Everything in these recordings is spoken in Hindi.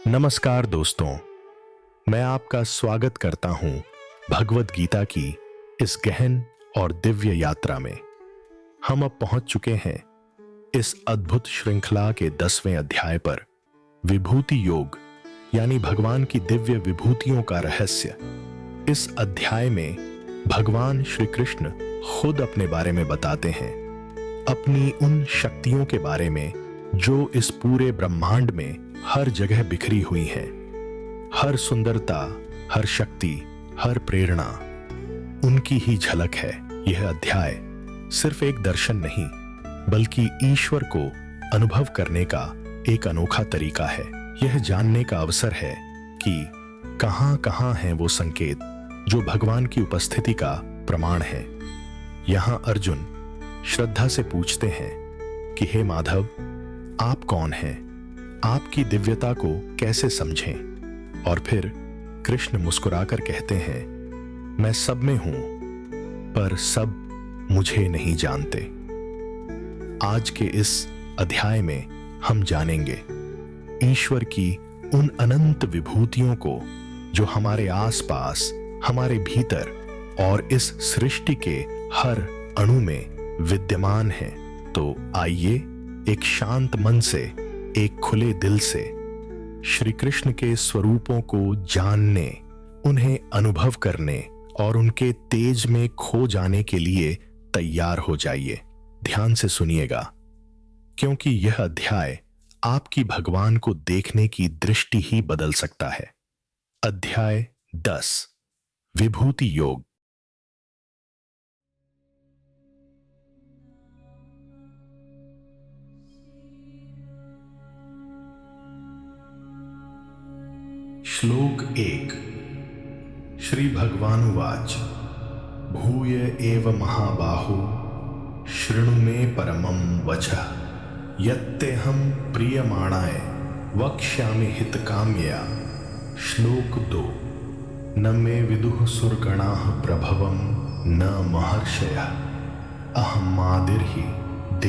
नमस्कार दोस्तों, मैं आपका स्वागत करता हूं भगवत गीता की इस गहन और दिव्य यात्रा में। हम अब पहुंच चुके हैं इस अद्भुत श्रृंखला के 10वें अध्याय पर, विभूति योग यानी भगवान की दिव्य विभूतियों का रहस्य। इस अध्याय में भगवान श्री कृष्ण खुद अपने बारे में बताते हैं, अपनी उन शक्तियों के बारे में जो इस पूरे ब्रह्मांड में हर जगह बिखरी हुई हैं। हर सुंदरता, हर शक्ति, हर प्रेरणा उनकी ही झलक है। यह अध्याय सिर्फ एक दर्शन नहीं, बल्कि ईश्वर को अनुभव करने का एक अनोखा तरीका है। यह जानने का अवसर है कि कहां-कहां हैं वो संकेत जो भगवान की उपस्थिति का प्रमाण है। यहां अर्जुन श्रद्धा से पूछते हैं कि हे माधव, आप कौन हैं? आपकी दिव्यता को कैसे समझें? और फिर कृष्ण मुस्कुराकर कहते हैं, मैं सब में हूं, पर सब मुझे नहीं जानते। आज के इस अध्याय में हम जानेंगे ईश्वर की उन अनंत विभूतियों को जो हमारे आसपास, हमारे भीतर और इस सृष्टि के हर अणु में विद्यमान हैं। तो आइए एक शांत मन से, एक खुले दिल से श्री कृष्ण के स्वरूपों को जानने, उन्हें अनुभव करने और उनके तेज में खो जाने के लिए तैयार हो जाइए। ध्यान से सुनिएगा, क्योंकि यह अध्याय आपकी भगवान को देखने की दृष्टि ही बदल सकता है। अध्याय 10, विभूति योग। श्लोक 1। श्री भगवानुवाच भूय एव महाबाहो शृणु मे परमं वचः यत्तेऽहं प्रीयमाणाय वक्ष्यामि हितकाम्यया। श्लोक 2। न मे विदुः सुरगणाः प्रभवं न महर्षयः अहमादिर्हि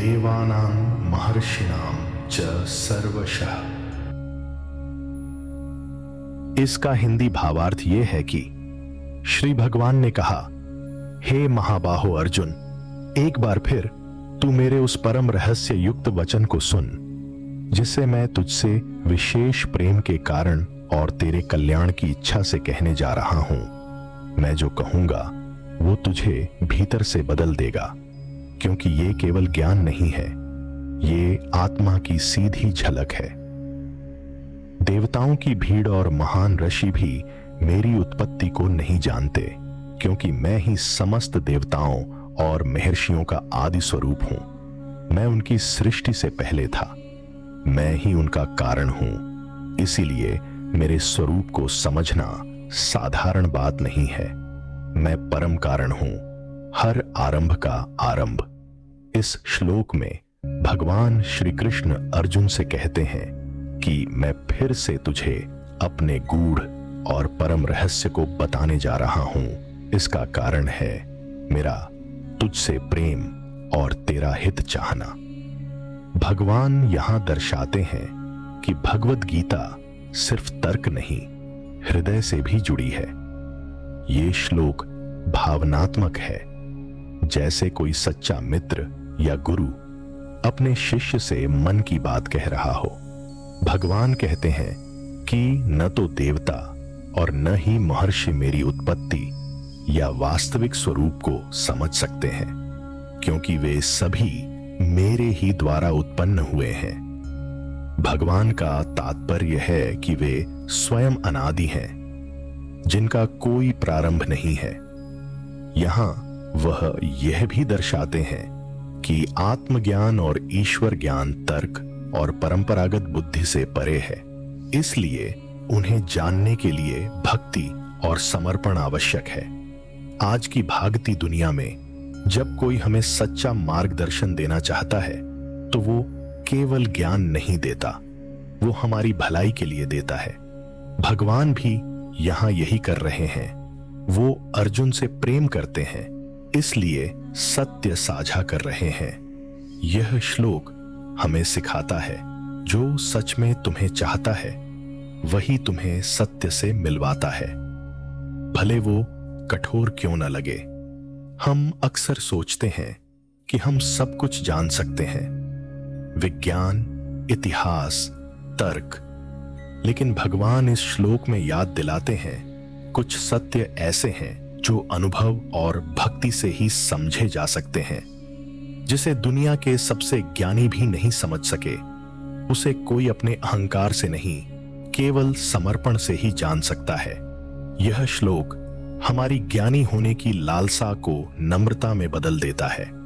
देवानां महर्षिणां च सर्वशः। इसका हिंदी भावार्थ यह है कि श्री भगवान ने कहा, हे महाबाहो अर्जुन, एक बार फिर तू मेरे उस परम रहस्य युक्त वचन को सुन, जिसे मैं तुझसे विशेष प्रेम के कारण और तेरे कल्याण की इच्छा से कहने जा रहा हूं। मैं जो कहूंगा वो तुझे भीतर से बदल देगा, क्योंकि ये केवल ज्ञान नहीं है, ये आत्मा की सीधी झलक है। देवताओं की भीड़ और महान ऋषि भी मेरी उत्पत्ति को नहीं जानते, क्योंकि मैं ही समस्त देवताओं और महर्षियों का आदि स्वरूप हूं। मैं उनकी सृष्टि से पहले था, मैं ही उनका कारण हूं। इसीलिए मेरे स्वरूप को समझना साधारण बात नहीं है। मैं परम कारण हूं, हर आरंभ का आरंभ। इस श्लोक में भगवान श्री कृष्ण अर्जुन से कहते हैं कि मैं फिर से तुझे अपने गूढ़ और परम रहस्य को बताने जा रहा हूं। इसका कारण है मेरा तुझसे प्रेम और तेरा हित चाहना। भगवान यहां दर्शाते हैं कि भगवत गीता सिर्फ तर्क नहीं, हृदय से भी जुड़ी है। ये श्लोक भावनात्मक है, जैसे कोई सच्चा मित्र या गुरु अपने शिष्य से मन की बात कह रहा हो। भगवान कहते हैं कि न तो देवता और न ही महर्षि मेरी उत्पत्ति या वास्तविक स्वरूप को समझ सकते हैं, क्योंकि वे सभी मेरे ही द्वारा उत्पन्न हुए हैं। भगवान का तात्पर्य है कि वे स्वयं अनादि हैं, जिनका कोई प्रारंभ नहीं है। यहां वह यह भी दर्शाते हैं कि आत्मज्ञान और ईश्वर ज्ञान तर्क और परंपरागत बुद्धि से परे है। इसलिए उन्हें जानने के लिए भक्ति और समर्पण आवश्यक है। आज की भागती दुनिया में जब कोई हमें सच्चा मार्गदर्शन देना चाहता है, तो वो केवल ज्ञान नहीं देता, वो हमारी भलाई के लिए देता है। भगवान भी यहां यही कर रहे हैं। वो अर्जुन से प्रेम करते हैं, इसलिए सत्य साझा कर रहे हैं। यह श्लोक हमें सिखाता है, जो सच में तुम्हें चाहता है वही तुम्हें सत्य से मिलवाता है, भले वो कठोर क्यों न लगे। हम अक्सर सोचते हैं कि हम सब कुछ जान सकते हैं, विज्ञान, इतिहास, तर्क, लेकिन भगवान इस श्लोक में याद दिलाते हैं कुछ सत्य ऐसे हैं जो अनुभव और भक्ति से ही समझे जा सकते हैं, जिसे दुनिया के सबसे ज्ञानी भी नहीं समझ सके। उसे कोई अपने अहंकार से नहीं, केवल समर्पण से ही जान सकता है। यह श्लोक हमारी ज्ञानी होने की लालसा को नम्रता में बदल देता है।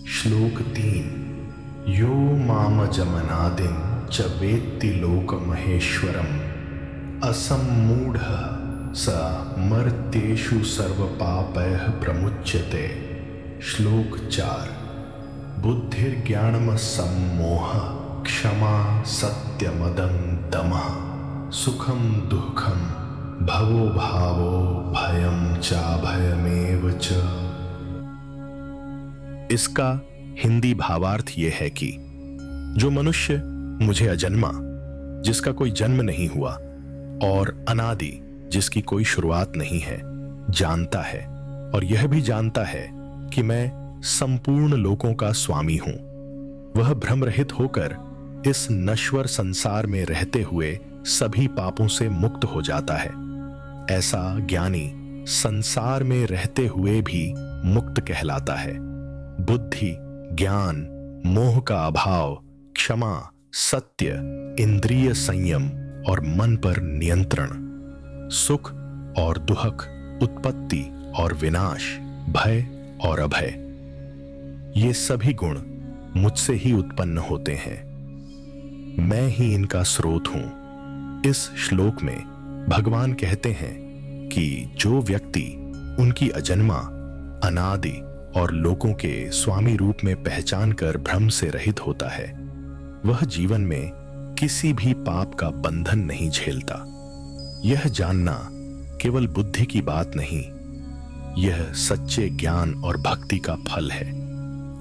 श्लोक 3। यो मामजमनादिं च वेत्ति लोकमहेश्वरम् असम्मूढ़ः स मर्त्येषु सर्वपापैः प्रमुच्यते। श्लोक 4। बुद्धिर्ज्ञानमसम्मोहः क्षमा सत्यमदं दमः सुखं दुःखं भवो भावो भयं चाभयमेव च। इसका हिंदी भावार्थ यह है कि जो मनुष्य मुझे अजन्मा, जिसका कोई जन्म नहीं हुआ, और अनादि, जिसकी कोई शुरुआत नहीं है, जानता है, और यह भी जानता है कि मैं संपूर्ण लोकों का स्वामी हूं, वह भ्रम रहित होकर इस नश्वर संसार में रहते हुए सभी पापों से मुक्त हो जाता है। ऐसा ज्ञानी संसार में रहते हुए भी मुक्त कहलाता है। बुद्धि, ज्ञान, मोह का अभाव, क्षमा, सत्य, इंद्रिय संयम और मन पर नियंत्रण, सुख और दुख, उत्पत्ति और विनाश, भय और अभय, ये सभी गुण मुझसे ही उत्पन्न होते हैं। मैं ही इनका स्रोत हूं। इस श्लोक में भगवान कहते हैं कि जो व्यक्ति उनकी अजन्मा, अनादि और लोगों के स्वामी रूप में पहचान कर भ्रम से रहित होता है, वह जीवन में किसी भी पाप का बंधन नहीं झेलता। यह जानना केवल बुद्धि की बात नहीं, यह सच्चे ज्ञान और भक्ति का फल है।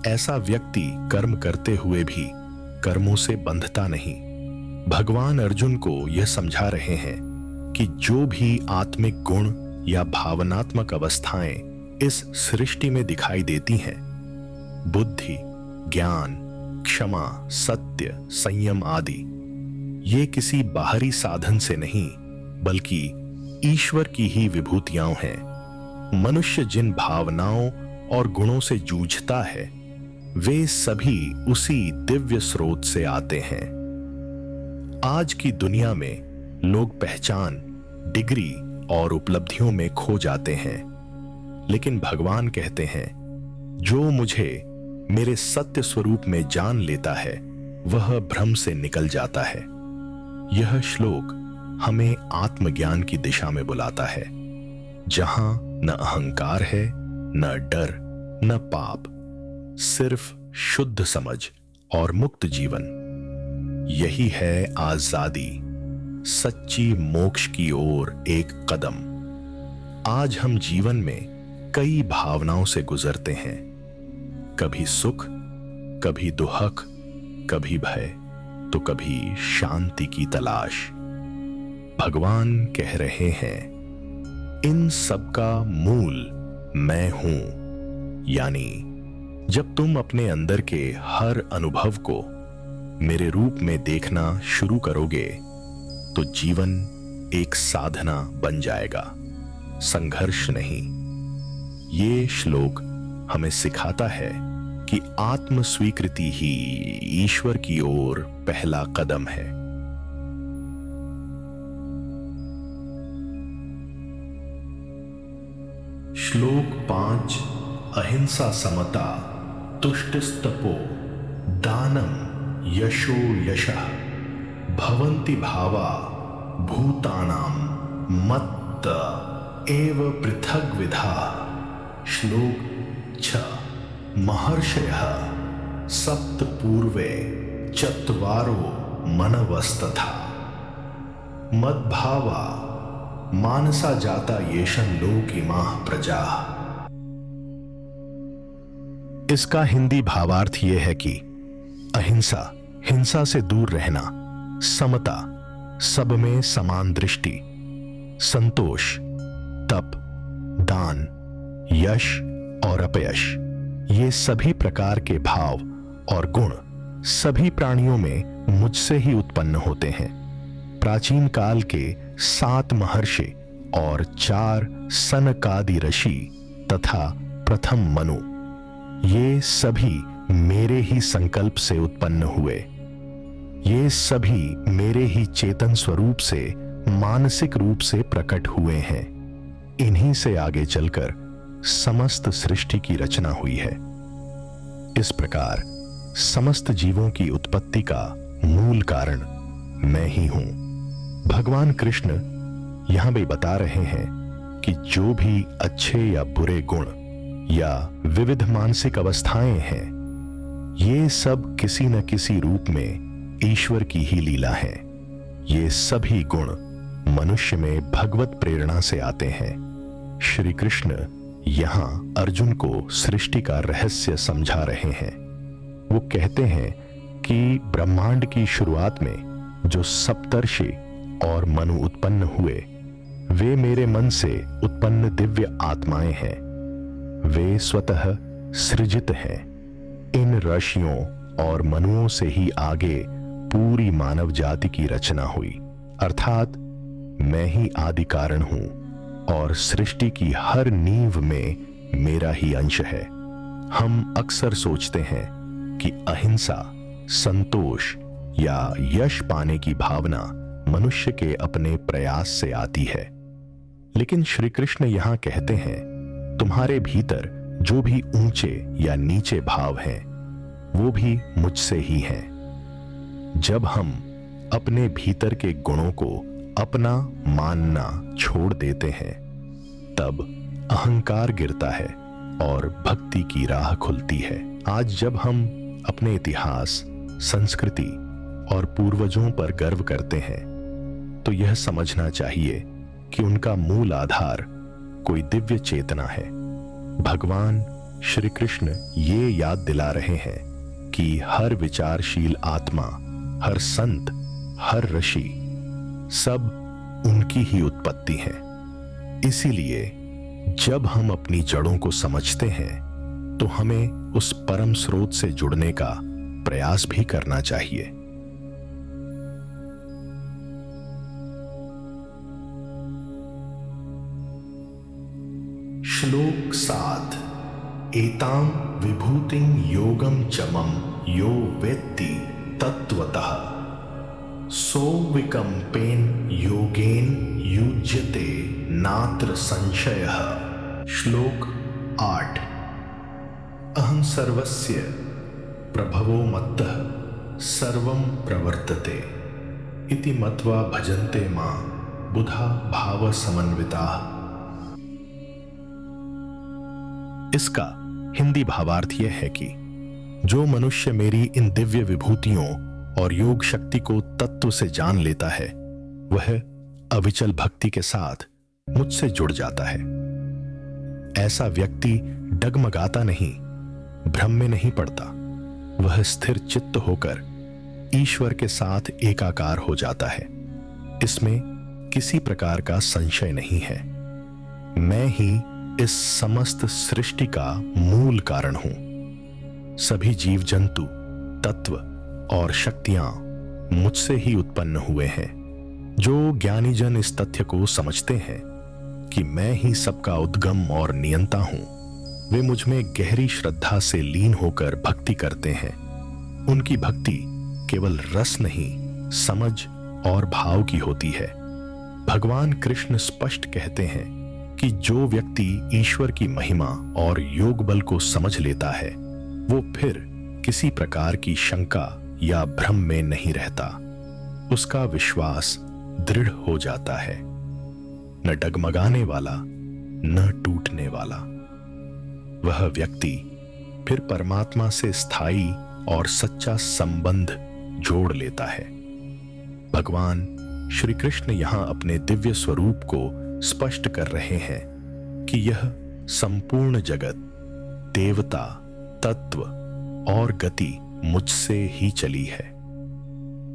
ऐसा व्यक्ति कर्म करते हुए भी कर्मों से बंधता नहीं। भगवान अर्जुन को यह समझा रहे हैं कि जो भी आत्मिक गुण या भावनात्मक अवस्थाएं इस सृष्टि में दिखाई देती हैं, बुद्धि, ज्ञान, क्षमा, सत्य, संयम आदि, ये किसी बाहरी साधन से नहीं बल्कि ईश्वर की ही विभूतियां हैं। मनुष्य जिन भावनाओं और गुणों से जूझता है, वे सभी उसी दिव्य स्रोत से आते हैं। आज की दुनिया में लोग पहचान, डिग्री और उपलब्धियों में खो जाते हैं, लेकिन भगवान कहते हैं, जो मुझे मेरे सत्य स्वरूप में जान लेता है, वह भ्रम से निकल जाता है। यह श्लोक हमें आत्मज्ञान की दिशा में बुलाता है, जहां न अहंकार है, न डर, न पाप, सिर्फ शुद्ध समझ और मुक्त जीवन। यही है आजादी, सच्ची मोक्ष की ओर एक कदम। आज हम जीवन में कई भावनाओं से गुजरते हैं, कभी सुख, कभी दुख, कभी भय, तो कभी शांति की तलाश। भगवान कह रहे हैं, इन सब का मूल मैं हूं। यानी जब तुम अपने अंदर के हर अनुभव को मेरे रूप में देखना शुरू करोगे, तो जीवन एक साधना बन जाएगा, संघर्ष नहीं। ये श्लोक हमें सिखाता है कि आत्म स्वीकृति ही ईश्वर की ओर पहला कदम है। श्लोक 5। अहिंसा, समता, तुष्टिस्तपो, दानम, यशो यशः, भवन्ति भावा भूतानां मत्त एव पृथग्विधा। श्लोक 6। महर्षयः सप्त पूर्वे चत्वारो मनवस्तथा, मद्भावा मानसा जाता येषं लोक इमाः प्रजाः। इसका हिंदी भावार्थ यह है कि अहिंसा, हिंसा से दूर रहना, समता, सब में समान दृष्टि, संतोष, तप, दान, यश और अपयश, ये सभी प्रकार के भाव और गुण सभी प्राणियों में मुझसे ही उत्पन्न होते हैं। प्राचीन काल के 7 महर्षि और 4 सनकादि ऋषि तथा प्रथम मनु, ये सभी मेरे ही संकल्प से उत्पन्न हुए। ये सभी मेरे ही चेतन स्वरूप से मानसिक रूप से प्रकट हुए हैं। इन्हीं से आगे चलकर समस्त सृष्टि की रचना हुई है। इस प्रकार समस्त जीवों की उत्पत्ति का मूल कारण मैं ही हूं। भगवान कृष्ण यहां भी बता रहे हैं कि जो भी अच्छे या बुरे गुण या विविध मानसिक अवस्थाएं हैं, ये सब किसी न किसी रूप में ईश्वर की ही लीला है। ये सभी गुण मनुष्य में भगवत प्रेरणा से आते हैं। श्री कृष्ण यहां अर्जुन को सृष्टि का रहस्य समझा रहे हैं। वो कहते हैं कि ब्रह्मांड की शुरुआत में जो सप्तर्षि और मनु उत्पन्न हुए, वे मेरे मन से उत्पन्न दिव्य आत्माएं हैं। वे स्वतः सृजित हैं। इन ऋषियों और मनुओं से ही आगे पूरी मानव जाति की रचना हुई। अर्थात मैं ही आदि कारण हूं और सृष्टि की हर नींव में मेरा ही अंश है। हम अक्सर सोचते हैं कि अहिंसा, संतोष या यश पाने की भावना मनुष्य के अपने प्रयास से आती है। लेकिन श्री कृष्ण यहां कहते हैं, तुम्हारे भीतर जो भी ऊंचे या नीचे भाव हैं, वो भी मुझसे ही हैं। जब हम अपने भीतर के गुणों को अपना मानना छोड़ देते हैं, तब अहंकार गिरता है और भक्ति की राह खुलती है। आज जब हम अपने इतिहास, संस्कृति और पूर्वजों पर गर्व करते हैं, तो यह समझना चाहिए कि उनका मूल आधार कोई दिव्य चेतना है। भगवान श्री कृष्ण ये याद दिला रहे हैं कि हर विचारशील आत्मा, हर संत, हर ऋषि, सब उनकी ही उत्पत्ति है। इसीलिए जब हम अपनी जड़ों को समझते हैं, तो हमें उस परम स्रोत से जुड़ने का प्रयास भी करना चाहिए। श्लोक 7। एतां विभूतिं योगं चमं यो वेत्ति तत्वतः सोऽविकम्पेन योगेन युज्यते नात्र संशयः। श्लोक 8। अहं सर्वस्य प्रभवो मत्तः सर्वं प्रवर्तते इति मत्वा भजन्ते मां बुधा भाव समन्विताः। इसका हिंदी भावार्थ यह है कि जो मनुष्य मेरी इन दिव्य विभूतियों और योग शक्ति को तत्व से जान लेता है, वह अविचल भक्ति के साथ मुझसे जुड़ जाता है। ऐसा व्यक्ति डगमगाता नहीं, भ्रम में नहीं पड़ता। वह स्थिर चित्त होकर ईश्वर के साथ एकाकार हो जाता है। इसमें किसी प्रकार का संशय नहीं है। मैं ही इस समस्त सृष्टि का मूल कारण हूं। सभी जीव जंतु, तत्व और शक्तियां मुझसे ही उत्पन्न हुए हैं। जो ज्ञानी जन इस तथ्य को समझते हैं कि मैं ही सबका उद्गम और नियंता हूं, वे मुझ में गहरी श्रद्धा से लीन होकर भक्ति करते हैं। उनकी भक्ति केवल रस नहीं, समझ और भाव की होती है। भगवान कृष्ण स्पष्ट कहते हैं कि जो व्यक्ति ईश्वर की महिमा और योग बल को समझ लेता है, वो फिर किसी प्रकार की शंका या भ्रम में नहीं रहता। उसका विश्वास दृढ़ हो जाता है, न डगमगाने वाला, न टूटने वाला। वह व्यक्ति फिर परमात्मा से स्थायी और सच्चा संबंध जोड़ लेता है। भगवान श्री कृष्ण यहां अपने दिव्य स्वरूप को स्पष्ट कर रहे हैं कि यह संपूर्ण जगत, देवता, तत्व और गति मुझसे ही चली है।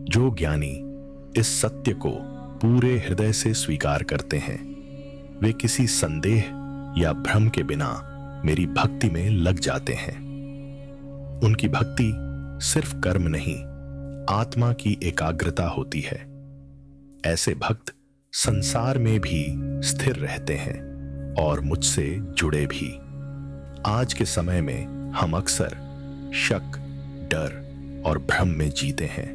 जो ज्ञानी इस सत्य को पूरे हृदय से स्वीकार करते हैं, वे किसी संदेह या भ्रम के बिना मेरी भक्ति में लग जाते हैं। उनकी भक्ति सिर्फ कर्म नहीं, आत्मा की एकाग्रता होती है। ऐसे भक्त संसार में भी स्थिर रहते हैं और मुझसे जुड़े भी। आज के समय में हम अक्सर शक, डर और भ्रम में जीते हैं,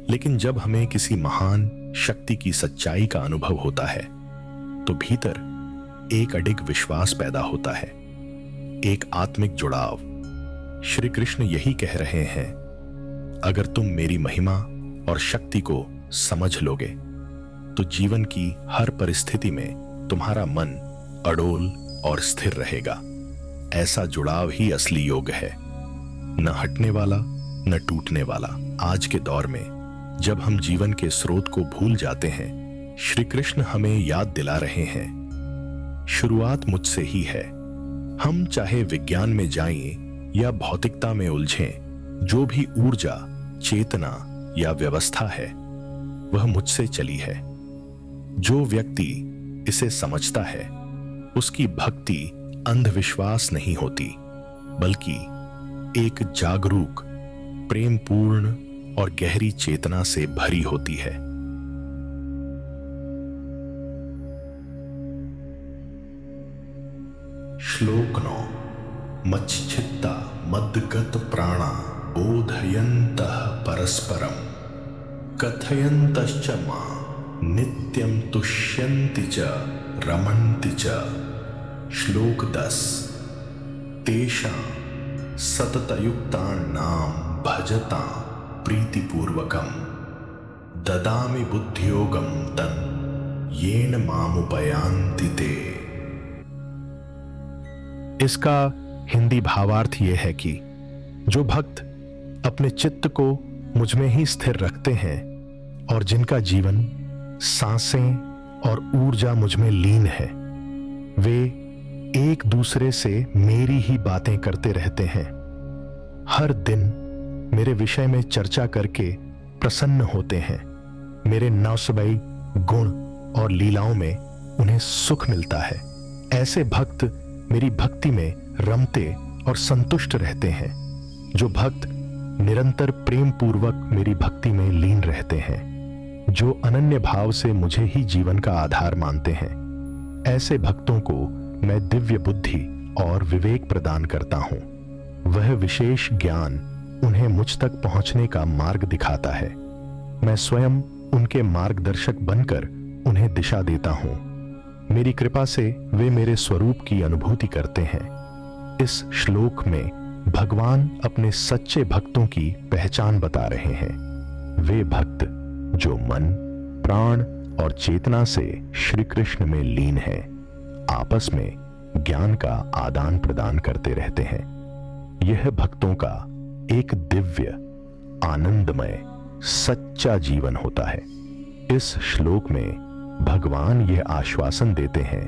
लेकिन जब हमें किसी महान शक्ति की सच्चाई का अनुभव होता है तो भीतर एक अडिग विश्वास पैदा होता है, एक आत्मिक जुड़ाव। श्री कृष्ण यही कह रहे हैं, अगर तुम मेरी महिमा और शक्ति को समझ लोगे तो जीवन की हर परिस्थिति में तुम्हारा मन अडोल और स्थिर रहेगा। ऐसा जुड़ाव ही असली योग है, न हटने वाला न टूटने वाला। आज के दौर में जब हम जीवन के स्रोत को भूल जाते हैं, श्री कृष्ण हमें याद दिला रहे हैं, शुरुआत मुझसे ही है। हम चाहे विज्ञान में जाएं या भौतिकता में उलझें, जो भी ऊर्जा, चेतना या व्यवस्था है वह मुझसे चली है। जो व्यक्ति इसे समझता है, उसकी भक्ति अंधविश्वास नहीं होती, बल्कि एक जागरूक, प्रेमपूर्ण और गहरी चेतना से भरी होती है। श्लोक 9। मच्चित्ता मद्गत प्राणा बोधयन्तः परस्परम कथयन्तश्च मां नित्यं तुष्यन्ति च रमन्ति च। श्लोक 10। तेषां सततयुक्तानां भजतां प्रीतिपूर्वकं ददामि बुद्धियोगं तं येन मामुपयान्ति ते। इसका हिंदी भावार्थ यह है कि जो भक्त अपने चित्त को मुझ में ही स्थिर रखते हैं और जिनका जीवन, सांसें और ऊर्जा मुझ में लीन है, वे एक दूसरे से मेरी ही बातें करते रहते हैं। हर दिन मेरे विषय में चर्चा करके प्रसन्न होते हैं। मेरे नौसबई गुण और लीलाओं में उन्हें सुख मिलता है। ऐसे भक्त मेरी भक्ति में रमते और संतुष्ट रहते हैं। जो भक्त निरंतर प्रेम पूर्वक मेरी भक्ति में लीन रहते हैं, जो अनन्य भाव से मुझे ही जीवन का आधार मानते हैं, ऐसे भक्तों को मैं दिव्य बुद्धि और विवेक प्रदान करता हूं। वह विशेष ज्ञान उन्हें मुझ तक पहुंचने का मार्ग दिखाता है। मैं स्वयं उनके मार्गदर्शक बनकर उन्हें दिशा देता हूं। मेरी कृपा से वे मेरे स्वरूप की अनुभूति करते हैं। इस श्लोक में भगवान अपने सच्चे भक्तों की पहचान बता रहे हैं। वे भक्त जो मन, प्राण और चेतना से श्री कृष्ण में लीन हैं, आपस में ज्ञान का आदान प्रदान करते रहते हैं। यह भक्तों का एक दिव्य, आनंदमय, सच्चा जीवन होता है। इस श्लोक में भगवान यह आश्वासन देते हैं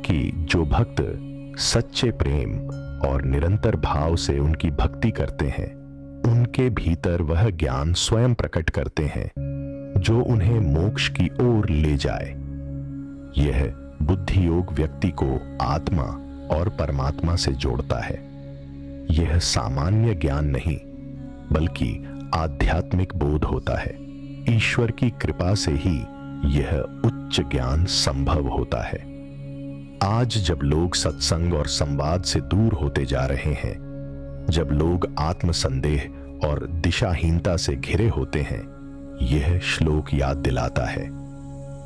कि जो भक्त सच्चे प्रेम और निरंतर भाव से उनकी भक्ति करते हैं, उनके भीतर वह ज्ञान स्वयं प्रकट करते हैं जो उन्हें मोक्ष की ओर ले जाए। यह बुद्धि योग व्यक्ति को आत्मा और परमात्मा से जोड़ता है। यह सामान्य ज्ञान नहीं, बल्कि आध्यात्मिक बोध होता है। ईश्वर की कृपा से ही यह उच्च ज्ञान संभव होता है। आज जब लोग सत्संग और संवाद से दूर होते जा रहे हैं, जब लोग आत्मसंदेह और दिशाहीनता से घिरे होते हैं, यह श्लोक याद दिलाता है,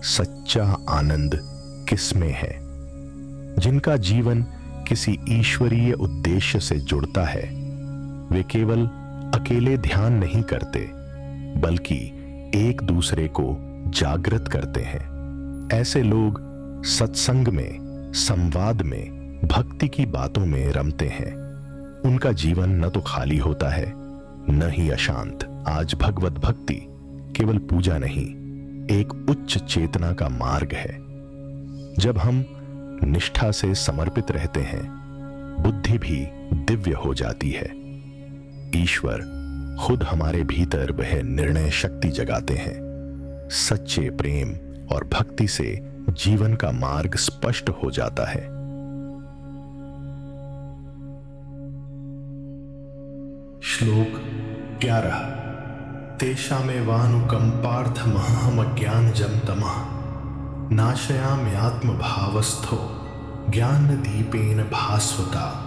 सच्चा आनंद किसमें है। जिनका जीवन किसी ईश्वरीय उद्देश्य से जुड़ता है, वे केवल अकेले ध्यान नहीं करते, बल्कि एक दूसरे को जागृत करते हैं। ऐसे लोग सत्संग में, संवाद में, भक्ति की बातों में रमते हैं। उनका जीवन न तो खाली होता है, न ही अशांत। आज भगवत भक्ति केवल पूजा नहीं, एक उच्च चेतना का मार्ग है। जब हम निष्ठा से समर्पित रहते हैं, बुद्धि भी दिव्य हो जाती है। ईश्वर खुद हमारे भीतर वह निर्णय शक्ति जगाते हैं। सच्चे प्रेम और भक्ति से जीवन का मार्ग स्पष्ट हो जाता है। श्लोक 11। तेषामेवानुकंपार्थमहमज्ञानजं तमः नाशयाम्यात्मभावस्थो ज्ञान दीपेन भास्वता।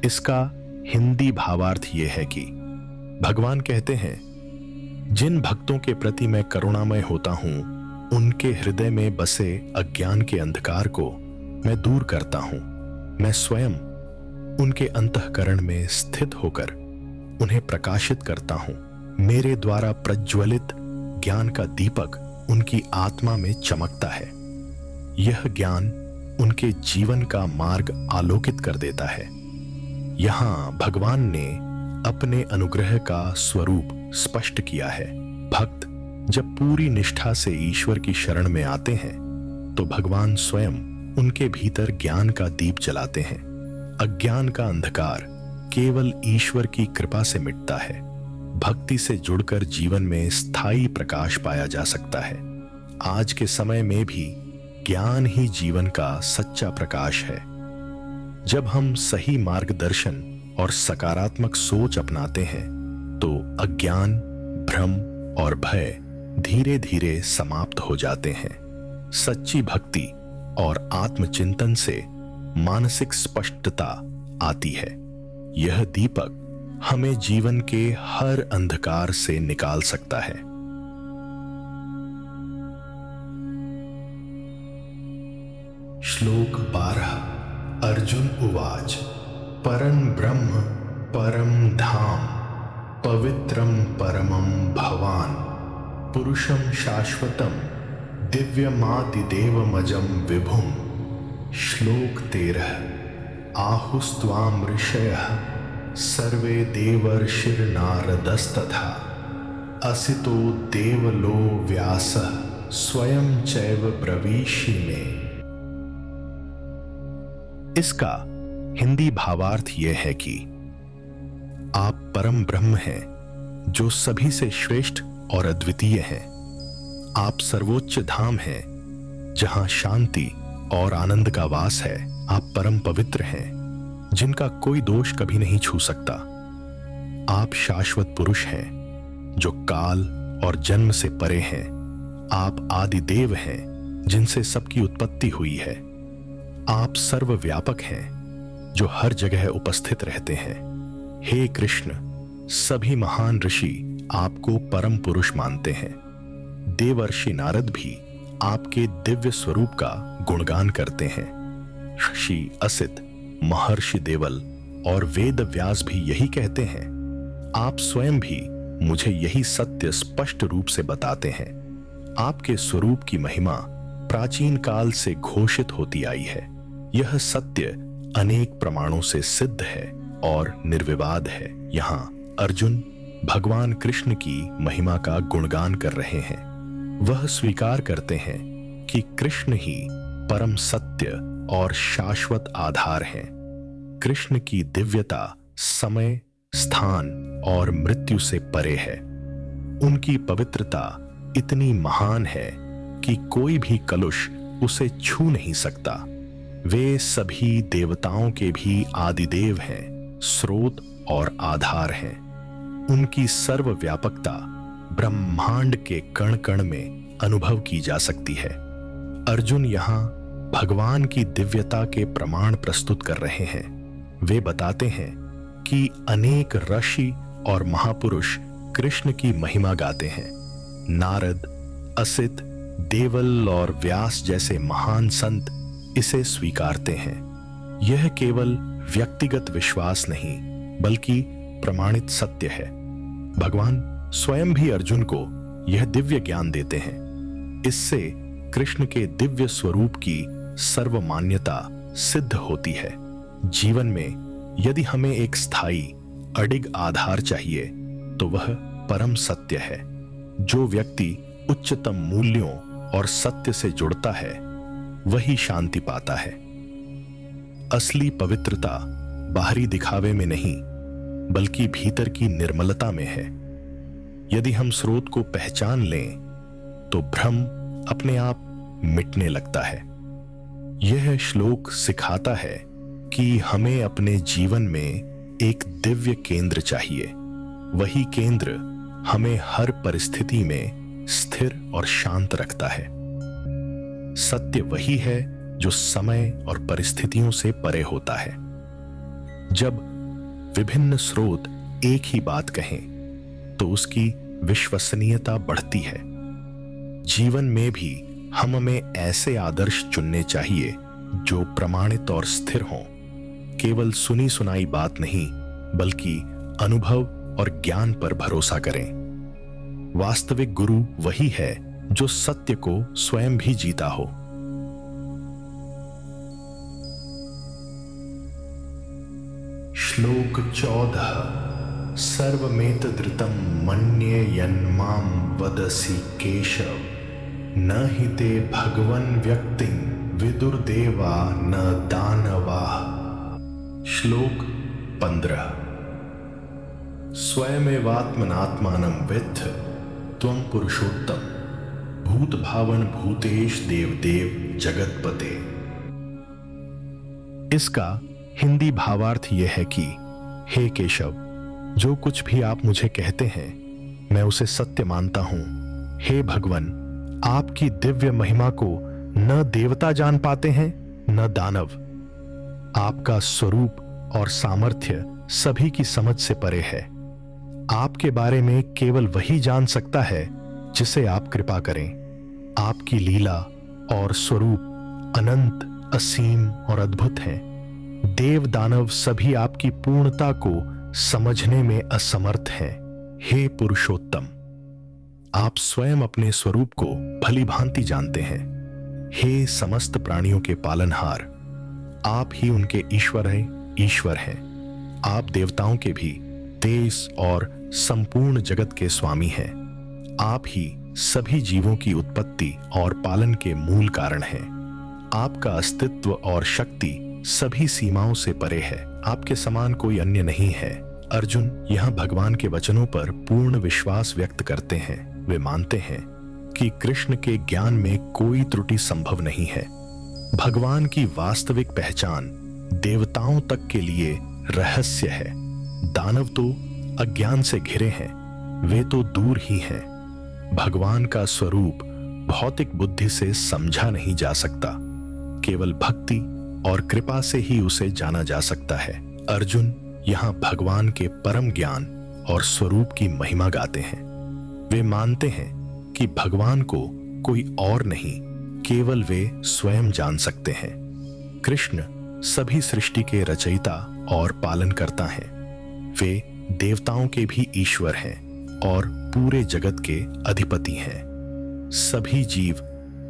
इसका हिंदी भावार्थ यह है कि भगवान कहते हैं, जिन भक्तों के प्रति मैं करुणामय होता हूं, उनके हृदय में बसे अज्ञान के अंधकार को मैं दूर करता हूं। मैं स्वयं उनके अंतःकरण में स्थित होकर उन्हें प्रकाशित करता हूं। मेरे द्वारा प्रज्वलित ज्ञान का दीपक उनकी आत्मा में चमकता है। यह ज्ञान उनके जीवन का मार्ग आलोकित कर देता है। यहां भगवान ने अपने अनुग्रह का स्वरूप स्पष्ट किया है। भक्त जब पूरी निष्ठा से ईश्वर की शरण में आते हैं तो भगवान स्वयं उनके भीतर ज्ञान का दीप जलाते हैं। अज्ञान का अंधकार केवल ईश्वर की कृपा से मिटता है। भक्ति से जुड़कर जीवन में स्थायी प्रकाश पाया जा सकता है। आज के समय में भी ज्ञान ही जीवन का सच्चा प्रकाश है। जब हम सही मार्गदर्शन और सकारात्मक सोच अपनाते हैं तो अज्ञान, भ्रम और भय धीरे धीरे समाप्त हो जाते हैं। सच्ची भक्ति और आत्मचिंतन से मानसिक स्पष्टता आती है। यह दीपक हमें जीवन के हर अंधकार से निकाल सकता है। श्लोक 12। अर्जुन उवाच परं ब्रह्म परं धाम पवित्रं परमं भवान पुरुषं शाश्वतं दिव्यमादिदेवमजं विभुम्। श्लोक 13। आहुस्त्वां ऋषयः सर्वे देवर्षिर्नारदस्तथा असितो देवलो व्यासः स्वयं चैव ब्रवीषि मे। इसका हिंदी भावार्थ यह है कि आप परम ब्रह्म हैं जो सभी से श्रेष्ठ और अद्वितीय हैं। आप सर्वोच्च धाम हैं जहां शांति और आनंद का वास है। आप परम पवित्र हैं जिनका कोई दोष कभी नहीं छू सकता। आप शाश्वत पुरुष हैं जो काल और जन्म से परे हैं। आप आदि देव हैं जिनसे सबकी उत्पत्ति हुई है। आप सर्वव्यापक हैं जो हर जगह उपस्थित रहते हैं। हे कृष्ण, सभी महान ऋषि आपको परम पुरुष मानते हैं। देवर्षि नारद भी आपके दिव्य स्वरूप का गुणगान करते हैं। ऋषि असित, महर्षि देवल और वेद व्यास भी यही कहते हैं। आप स्वयं भी मुझे यही सत्य स्पष्ट रूप से बताते हैं। आपके स्वरूप की महिमा प्राचीन काल से घोषित होती आई है। यह सत्य अनेक प्रमाणों से सिद्ध है और निर्विवाद है। यहाँ अर्जुन भगवान कृष्ण की महिमा का गुणगान कर रहे हैं। वह स्वीकार करते हैं कि कृष्ण ही परम सत्य और शाश्वत आधार हैं। कृष्ण की दिव्यता समय, स्थान और मृत्यु से परे है। उनकी पवित्रता इतनी महान है कि कोई भी कलुष उसे छू नहीं सकता। वे सभी देवताओं के भी आदिदेव हैं, स्रोत और आधार हैं। उनकी सर्वव्यापकता ब्रह्मांड के कण कण में अनुभव की जा सकती है। अर्जुन यहाँ भगवान की दिव्यता के प्रमाण प्रस्तुत कर रहे हैं। वे बताते हैं कि अनेक ऋषि और महापुरुष कृष्ण की महिमा गाते हैं। नारद, असित, देवल और व्यास जैसे महान संत इसे स्वीकारते हैं। यह केवल व्यक्तिगत विश्वास नहीं बल्कि प्रमाणित सत्य है। भगवान स्वयं भी अर्जुन को यह दिव्य ज्ञान देते हैं। इससे कृष्ण के दिव्य स्वरूप की सर्वमान्यता सिद्ध होती है। जीवन में यदि हमें एक स्थायी अडिग आधार चाहिए तो वह परम सत्य है। जो व्यक्ति उच्चतम मूल्यों और सत्य से जुड़ता है वही शांति पाता है। असली पवित्रता बाहरी दिखावे में नहीं बल्कि भीतर की निर्मलता में है। यदि हम स्रोत को पहचान लें तो भ्रम अपने आप मिटने लगता है। यह श्लोक सिखाता है कि हमें अपने जीवन में एक दिव्य केंद्र चाहिए। वही केंद्र हमें हर परिस्थिति में स्थिर और शांत रखता है। सत्य वही है जो समय और परिस्थितियों से परे होता है। जब विभिन्न स्रोत एक ही बात कहें तो उसकी विश्वसनीयता बढ़ती है। जीवन में भी हमें ऐसे आदर्श चुनने चाहिए जो प्रमाणित और स्थिर हों। केवल सुनी सुनाई बात नहीं, बल्कि अनुभव और ज्ञान पर भरोसा करें। वास्तविक गुरु वही है जो सत्य को स्वयं भी जीता हो। श्लोक 14। सर्वमेतदृतं मन्ये यन्मां वदसि केशव, न हि ते भगवन् व्यक्तिं विदुर्देवा न दानवा। श्लोक 15। स्वयमेवात्मनात्मानं विद्ध त्वं पुरुषोत्तम, भूत भावन भूतेश देवदेव जगतपते। इसका हिंदी भावार्थ यह है कि हे केशव, जो कुछ भी आप मुझे कहते हैं मैं उसे सत्य मानता हूं। हे भगवान, आपकी दिव्य महिमा को न देवता जान पाते हैं न दानव। आपका स्वरूप और सामर्थ्य सभी की समझ से परे है। आपके बारे में केवल वही जान सकता है जिसे आप कृपा करें। आपकी लीला और स्वरूप अनंत, असीम और अद्भुत हैं। देव दानव सभी आपकी पूर्णता को समझने में असमर्थ हैं। हे पुरुषोत्तम, आप स्वयं अपने स्वरूप को भली भांति जानते हैं। हे समस्त प्राणियों के पालनहार, आप ही उनके ईश्वर हैं। आप देवताओं के भी देश और संपूर्ण जगत के स्वामी हैं। आप ही सभी जीवों की उत्पत्ति और पालन के मूल कारण हैं। आपका अस्तित्व और शक्ति सभी सीमाओं से परे है। आपके समान कोई अन्य नहीं है। अर्जुन यहां भगवान के वचनों पर पूर्ण विश्वास व्यक्त करते हैं। वे मानते हैं कि कृष्ण के ज्ञान में कोई त्रुटि संभव नहीं है। भगवान की वास्तविक पहचान देवताओं तक के लिए रहस्य है। दानव तो अज्ञान से घिरे हैं, वे तो दूर ही हैं। भगवान का स्वरूप भौतिक बुद्धि से समझा नहीं जा सकता। केवल भक्ति और कृपा से ही उसे जाना जा सकता है। अर्जुन यहां भगवान के परम ज्ञान और स्वरूप की महिमा गाते हैं। वे मानते हैं कि भगवान को कोई और नहीं, केवल वे स्वयं जान सकते हैं। कृष्ण सभी सृष्टि के रचयिता और पालनकर्ता हैं। वे देवताओं के भी ईश्वर हैं और पूरे जगत के अधिपति हैं। सभी जीव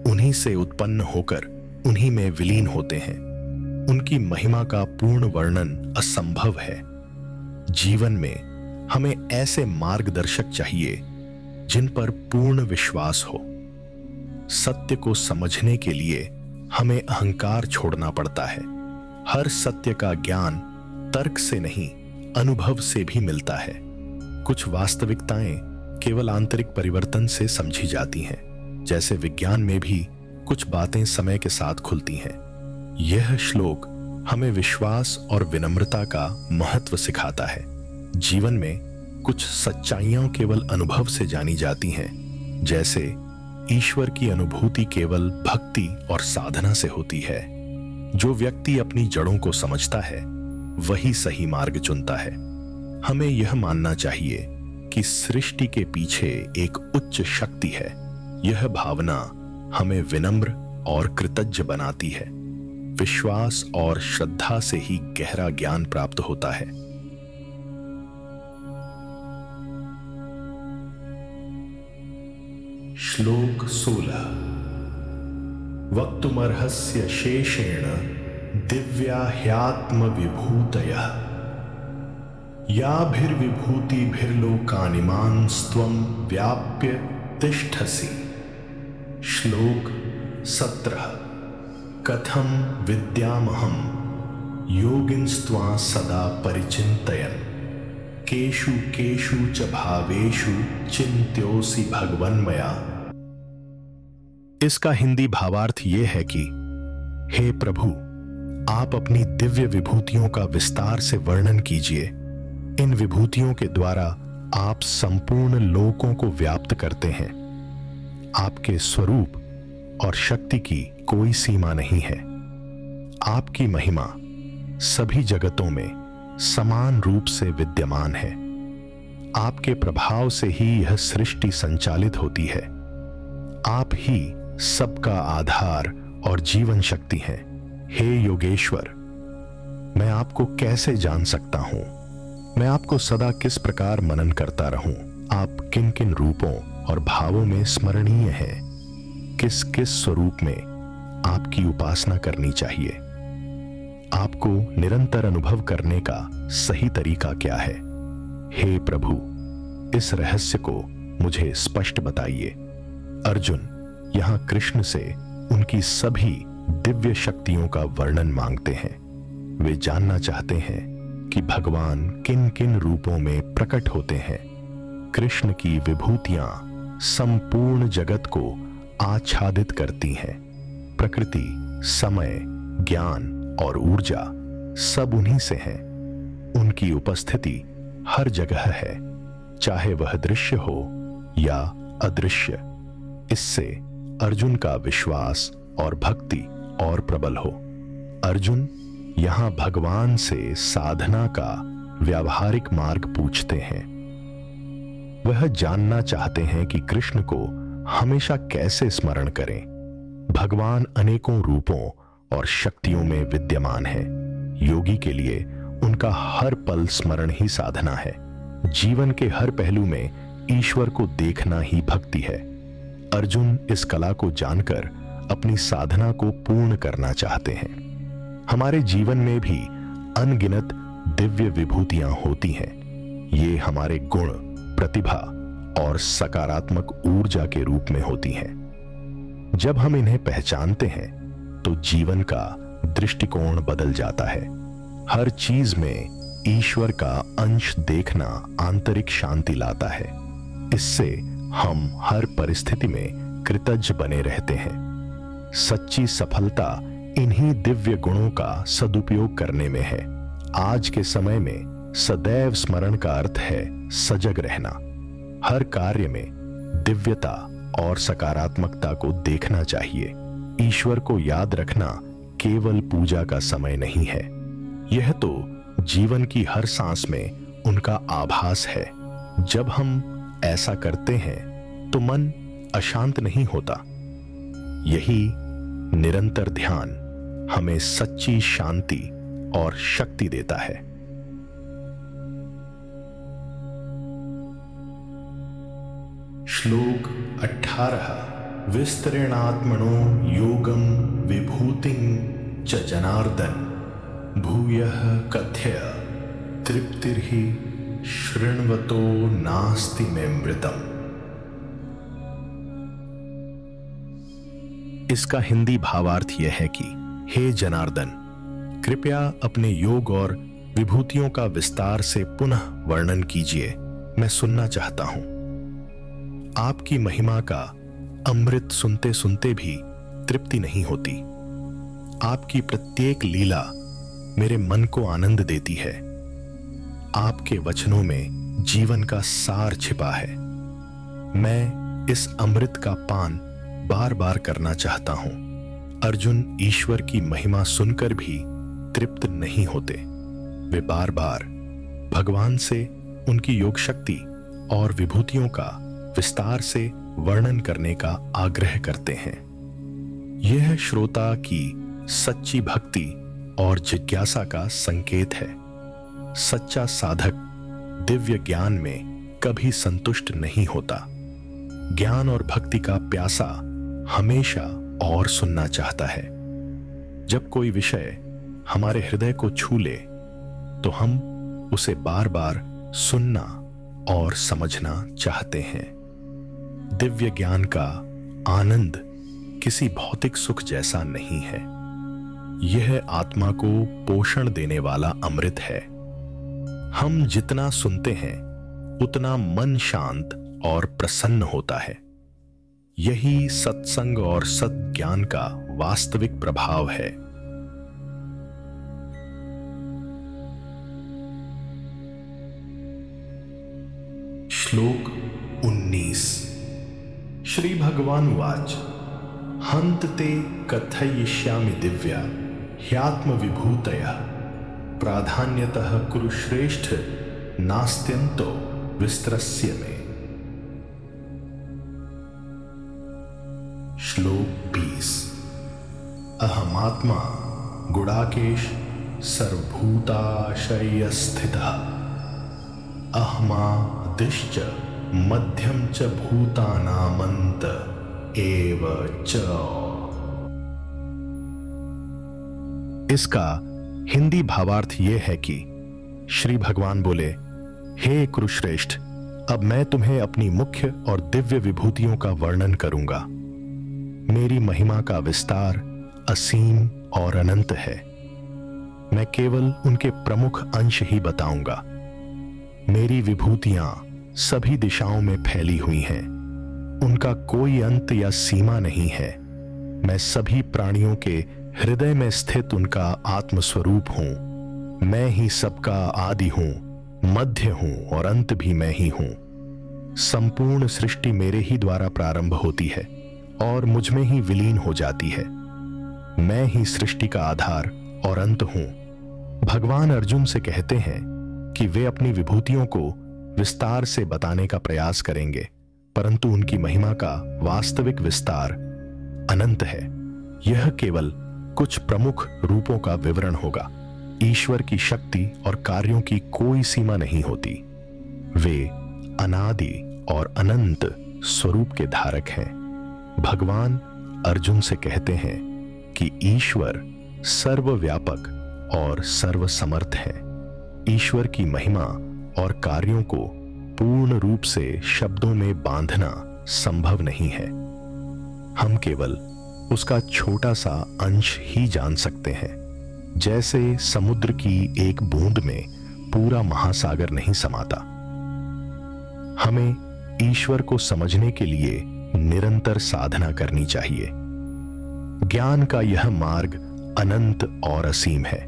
उन्हीं से उत्पन्न होकर उन्हीं में विलीन होते हैं। उनकी महिमा का पूर्ण वर्णन असंभव है। जीवन में हमें ऐसे मार्गदर्शक चाहिए जिन पर पूर्ण विश्वास हो। सत्य को समझने के लिए हमें अहंकार छोड़ना पड़ता है। हर सत्य का ज्ञान तर्क से नहीं, अनुभव से भी मिलता है। कुछ वास्तविकताएं केवल आंतरिक परिवर्तन से समझी जाती हैं। जैसे विज्ञान में भी कुछ बातें समय के साथ खुलती हैं। यह श्लोक हमें विश्वास और विनम्रता का महत्व सिखाता है। जीवन में कुछ सच्चाइयां केवल अनुभव से जानी जाती हैं। जैसे ईश्वर की अनुभूति केवल भक्ति और साधना से होती है। जो व्यक्ति अपनी जड़ों को समझता है वही सही मार्ग चुनता है। हमें यह मानना चाहिए कि सृष्टि के पीछे एक उच्च शक्ति है। यह भावना हमें विनम्र और कृतज्ञ बनाती है। विश्वास और श्रद्धा से ही गहरा ज्ञान प्राप्त होता है। श्लोक 16। वक्तुमर्हस्य शेषेण दिव्या ह्यात्म विभूतयः, याभिर्विभूतिभिर्लोकानिमांस्त्वं व्याप्य तिष्ठसि। श्लोक 17। कथं विद्यामहं योगिंस्त्वां सदा परिचिन्तयन्, केषु केषु च भावेषु चिन्त्योऽसि भगवन्मया। इसका हिंदी भावार्थ यह है कि हे प्रभु, आप अपनी दिव्य विभूतियों का विस्तार से वर्णन कीजिए। इन विभूतियों के द्वारा आप संपूर्ण लोकों को व्याप्त करते हैं। आपके स्वरूप और शक्ति की कोई सीमा नहीं है। आपकी महिमा सभी जगतों में समान रूप से विद्यमान है। आपके प्रभाव से ही यह सृष्टि संचालित होती है। आप ही सबका आधार और जीवन शक्ति हैं। हे योगेश्वर, मैं आपको कैसे जान सकता हूं? मैं आपको सदा किस प्रकार मनन करता रहूं? आप किन किन रूपों और भावों में स्मरणीय हैं? किस किस स्वरूप में आपकी उपासना करनी चाहिए? आपको निरंतर अनुभव करने का सही तरीका क्या है? हे प्रभु, इस रहस्य को मुझे स्पष्ट बताइए। अर्जुन यहां कृष्ण से उनकी सभी दिव्य शक्तियों का वर्णन मांगते हैं। वे जानना चाहते हैं कि भगवान किन किन रूपों में प्रकट होते हैं। कृष्ण की विभूतियां संपूर्ण जगत को आच्छादित करती हैं। प्रकृति, समय, ज्ञान और ऊर्जा सब उन्हीं से हैं। उनकी उपस्थिति हर जगह है, चाहे वह दृश्य हो या अदृश्य। इससे अर्जुन का विश्वास और भक्ति और प्रबल हो। अर्जुन यहां भगवान से साधना का व्यावहारिक मार्ग पूछते हैं। वह जानना चाहते हैं कि कृष्ण को हमेशा कैसे स्मरण करें। भगवान अनेकों रूपों और शक्तियों में विद्यमान है। योगी के लिए उनका हर पल स्मरण ही साधना है। जीवन के हर पहलू में ईश्वर को देखना ही भक्ति है। अर्जुन इस कला को जानकर अपनी साधना को पूर्ण करना चाहते हैं। हमारे जीवन में भी अनगिनत दिव्य विभूतियां होती हैं। ये हमारे गुण, प्रतिभा और सकारात्मक ऊर्जा के रूप में होती हैं। जब हम इन्हें पहचानते हैं तो जीवन का दृष्टिकोण बदल जाता है। हर चीज में ईश्वर का अंश देखना आंतरिक शांति लाता है। इससे हम हर परिस्थिति में कृतज्ञ बने रहते हैं। सच्ची सफलता इन्हीं दिव्य गुणों का सदुपयोग करने में है। आज के समय में सदैव स्मरण का अर्थ है सजग रहना। हर कार्य में दिव्यता और सकारात्मकता को देखना चाहिए। ईश्वर को याद रखना केवल पूजा का समय नहीं है, यह तो जीवन की हर सांस में उनका आभास है। जब हम ऐसा करते हैं तो मन अशांत नहीं होता। यही निरंतर ध्यान हमें सच्ची शांति और शक्ति देता है। श्लोक 18। विस्तरेणात्मनो योगं विभूतिं च जनार्दन भूयः कथय तृप्तिर्हि शृण्वतो नास्ति मेऽमृतम्। इसका हिंदी भावार्थ यह है कि हे जनार्दन, कृपया अपने योग और विभूतियों का विस्तार से पुनः वर्णन कीजिए। मैं सुनना चाहता हूं। आपकी महिमा का अमृत सुनते सुनते भी तृप्ति नहीं होती। आपकी प्रत्येक लीला मेरे मन को आनंद देती है। आपके वचनों में जीवन का सार छिपा है। मैं इस अमृत का पान बार बार करना चाहता हूं। अर्जुन ईश्वर की महिमा सुनकर भी तृप्त नहीं होते। वे बार बार भगवान से उनकी योग शक्ति और विभूतियों का विस्तार से वर्णन करने का आग्रह करते हैं। यह श्रोता की सच्ची भक्ति और जिज्ञासा का संकेत है। सच्चा साधक दिव्य ज्ञान में कभी संतुष्ट नहीं होता। ज्ञान और भक्ति का प्यासा हमेशा और सुनना चाहता है। जब कोई विषय हमारे हृदय को छू ले तो हम उसे बार बार सुनना और समझना चाहते हैं। दिव्य ज्ञान का आनंद किसी भौतिक सुख जैसा नहीं है। यह आत्मा को पोषण देने वाला अमृत है। हम जितना सुनते हैं उतना मन शांत और प्रसन्न होता है। यही सत्संग और सद्ज्ञान का वास्तविक प्रभाव है। श्लोक 19। श्री भगवान उवाच हन्त ते कथयिष्यामि दिव्या ह्यात्म विभूतयः प्राधान्यतः कुरु श्रेष्ठ नास्त्यन्तो विस्तरस्य मे। श्लोक 20। अहमात्मा गुडाकेश सर्वभूताशयस्थितः अहमादिश्च मध्यम च भूतानामन्त एव च। इसका हिंदी भावार्थ यह है कि श्री भगवान बोले, हे कुरुश्रेष्ठ, अब मैं तुम्हें अपनी मुख्य और दिव्य विभूतियों का वर्णन करूंगा। मेरी महिमा का विस्तार असीम और अनंत है। मैं केवल उनके प्रमुख अंश ही बताऊंगा। मेरी विभूतियां सभी दिशाओं में फैली हुई हैं। उनका कोई अंत या सीमा नहीं है। मैं सभी प्राणियों के हृदय में स्थित उनका आत्मस्वरूप हूं। मैं ही सबका आदि हूं, मध्य हूं और अंत भी मैं ही हूं। संपूर्ण सृष्टि मेरे ही द्वारा प्रारंभ होती है और मुझ में ही विलीन हो जाती है। मैं ही सृष्टि का आधार और अंत हूं। भगवान अर्जुन से कहते हैं कि वे अपनी विभूतियों को विस्तार से बताने का प्रयास करेंगे, परंतु उनकी महिमा का वास्तविक विस्तार अनंत है। यह केवल कुछ प्रमुख रूपों का विवरण होगा। ईश्वर की शक्ति और कार्यों की कोई सीमा नहीं होती। वे अनादि और अनंत स्वरूप के धारक हैं। भगवान अर्जुन से कहते हैं कि ईश्वर सर्वव्यापक और सर्वसमर्थ है। ईश्वर की महिमा और कार्यों को पूर्ण रूप से शब्दों में बांधना संभव नहीं है। हम केवल उसका छोटा सा अंश ही जान सकते हैं। जैसे समुद्र की एक बूंद में पूरा महासागर नहीं समाता। हमें ईश्वर को समझने के लिए निरंतर साधना करनी चाहिए। ज्ञान का यह मार्ग अनंत और असीम है।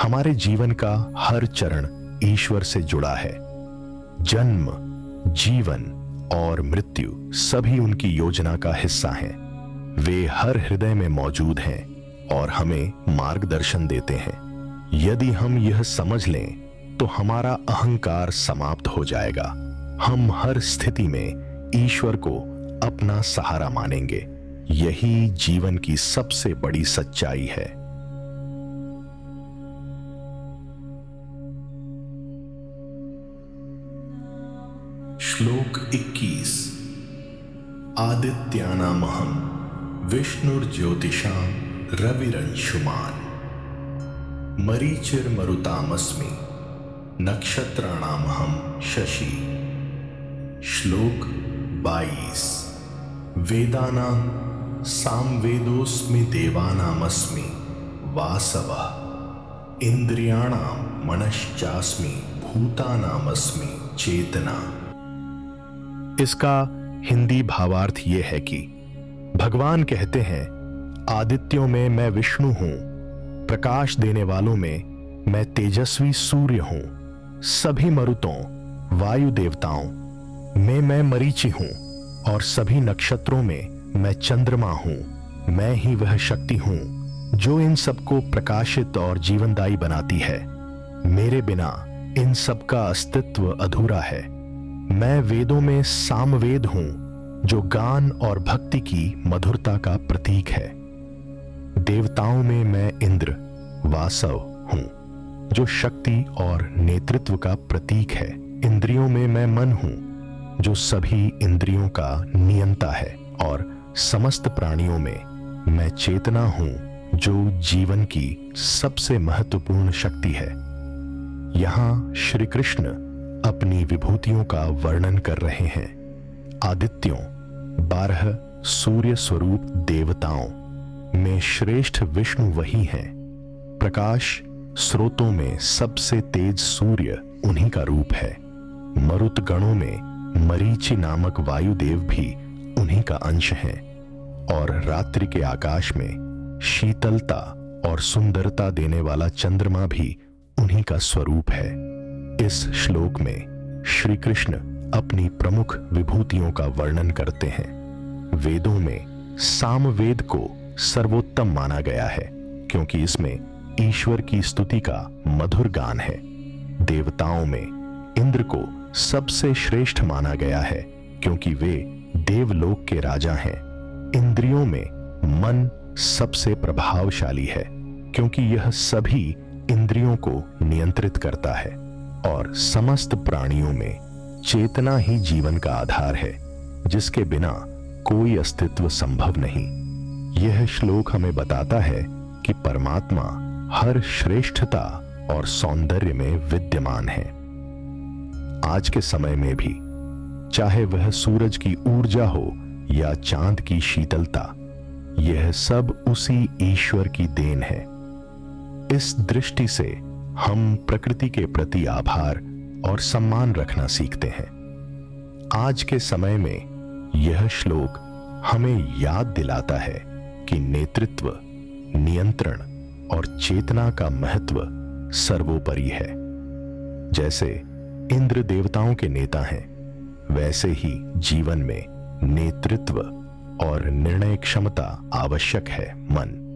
हमारे जीवन का हर चरण ईश्वर से जुड़ा है। जन्म, जीवन और मृत्यु सभी उनकी योजना का हिस्सा हैं। वे हर हृदय में मौजूद हैं और हमें मार्गदर्शन देते हैं। यदि हम यह समझ लें तो हमारा अहंकार समाप्त हो जाएगा। हम हर स्थिति में ईश्वर को अपना सहारा मानेंगे। यही जीवन की सबसे बड़ी सच्चाई है। श्लोक 21। आदित्यानामहं विष्णुर्ज्योतिषां रविरंशुमान् मरीचिर्मरुतामस्मि नक्षत्राणामहं शशि। श्लोक 22। वेदानां सामवेदोऽस्मि देवानामस्मि वासवः इंद्रियाणां मनश्चास्मि भूतानामस्मि चेतना। इसका हिंदी भावार्थ यह है कि भगवान कहते हैं, आदित्यों में मैं विष्णु हूं, प्रकाश देने वालों में मैं तेजस्वी सूर्य हूं, सभी मरुतों वायु देवताओं में मैं मरीचि हूं और सभी नक्षत्रों में मैं चंद्रमा हूं। मैं ही वह शक्ति हूं जो इन सबको प्रकाशित और जीवनदायी बनाती है। मेरे बिना इन सब का अस्तित्व अधूरा है। मैं वेदों में सामवेद हूं जो गान और भक्ति की मधुरता का प्रतीक है। देवताओं में मैं इंद्र वासव हूं जो शक्ति और नेतृत्व का प्रतीक है। इंद्रियों में मैं मन हूं जो सभी इंद्रियों का नियंता है और समस्त प्राणियों में मैं चेतना हूं जो जीवन की सबसे महत्वपूर्ण शक्ति है। यहां श्री कृष्ण अपनी विभूतियों का वर्णन कर रहे हैं। आदित्यों 12 सूर्य स्वरूप देवताओं में श्रेष्ठ विष्णु वही हैं। प्रकाश स्रोतों में सबसे तेज सूर्य उन्हीं का रूप है। मरुत गणों में मरीचि नामक वायुदेव भी उन्हीं का अंश हैं और रात्रि के आकाश में शीतलता और सुंदरता देने वाला चंद्रमा भी उन्हीं का स्वरूप है। इस श्लोक में श्री कृष्ण अपनी प्रमुख विभूतियों का वर्णन करते हैं। वेदों में सामवेद को सर्वोत्तम माना गया है क्योंकि इसमें ईश्वर की स्तुति का मधुर गान है। देवताओं में इंद्र को सबसे श्रेष्ठ माना गया है क्योंकि वे देवलोक के राजा हैं। इंद्रियों में मन सबसे प्रभावशाली है क्योंकि यह सभी इंद्रियों को नियंत्रित करता है और समस्त प्राणियों में चेतना ही जीवन का आधार है, जिसके बिना कोई अस्तित्व संभव नहीं। यह श्लोक हमें बताता है कि परमात्मा हर श्रेष्ठता और सौंदर्य में विद्यमान है। आज के समय में भी चाहे वह सूरज की ऊर्जा हो या चांद की शीतलता, यह सब उसी ईश्वर की देन है। इस दृष्टि से हम प्रकृति के प्रति आभार और सम्मान रखना सीखते हैं। आज के समय में यह श्लोक हमें याद दिलाता है कि नेतृत्व, नियंत्रण और चेतना का महत्व सर्वोपरि है। जैसे इंद्र देवताओं के नेता हैं, वैसे ही जीवन में नेतृत्व और निर्णय क्षमता आवश्यक है। मन,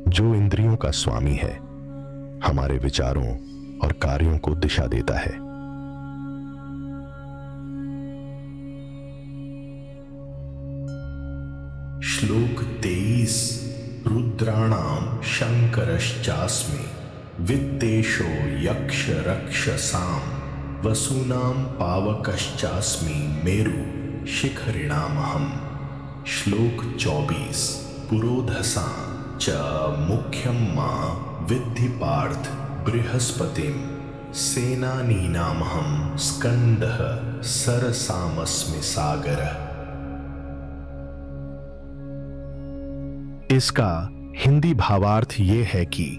जो इंद्रियों का स्वामी है, हमारे विचारों और कार्यों को दिशा देता है। श्लोक 23। रुद्राणाम शंकरश्चास्मि वित्तेशो यक्ष रक्षसाम वसूनाम पावकश्चास्मि मेरु शिखरिणामहम्। श्लोक 24। पुरोधसा च मुख्यम मां विद्धि पार्थ बृहस्पतिम सेनानीनामहं स्कंदः सरसामस्मि सागरः। इसका हिंदी भावार्थ ये है कि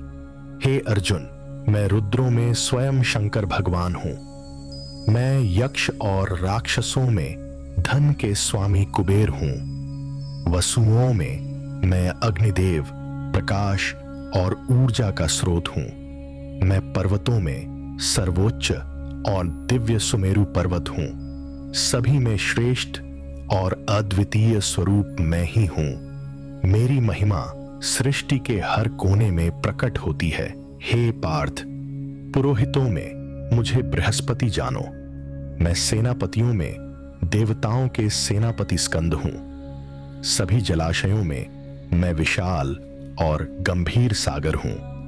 हे अर्जुन, मैं रुद्रों में स्वयं शंकर भगवान हूं। मैं यक्ष और राक्षसों में धन के स्वामी कुबेर हूं। वसुओं में मैं अग्निदेव, प्रकाश और ऊर्जा का स्रोत हूं। मैं पर्वतों में सर्वोच्च और दिव्य सुमेरु पर्वत हूं। सभी में श्रेष्ठ और अद्वितीय स्वरूप मैं ही हूं। मेरी महिमा सृष्टि के हर कोने में प्रकट होती है। हे पार्थ, पुरोहितों में मुझे बृहस्पति जानो। मैं सेनापतियों में देवताओं के सेनापति स्कंद हूं। सभी जलाशयों में मैं विशाल और गंभीर सागर हूं।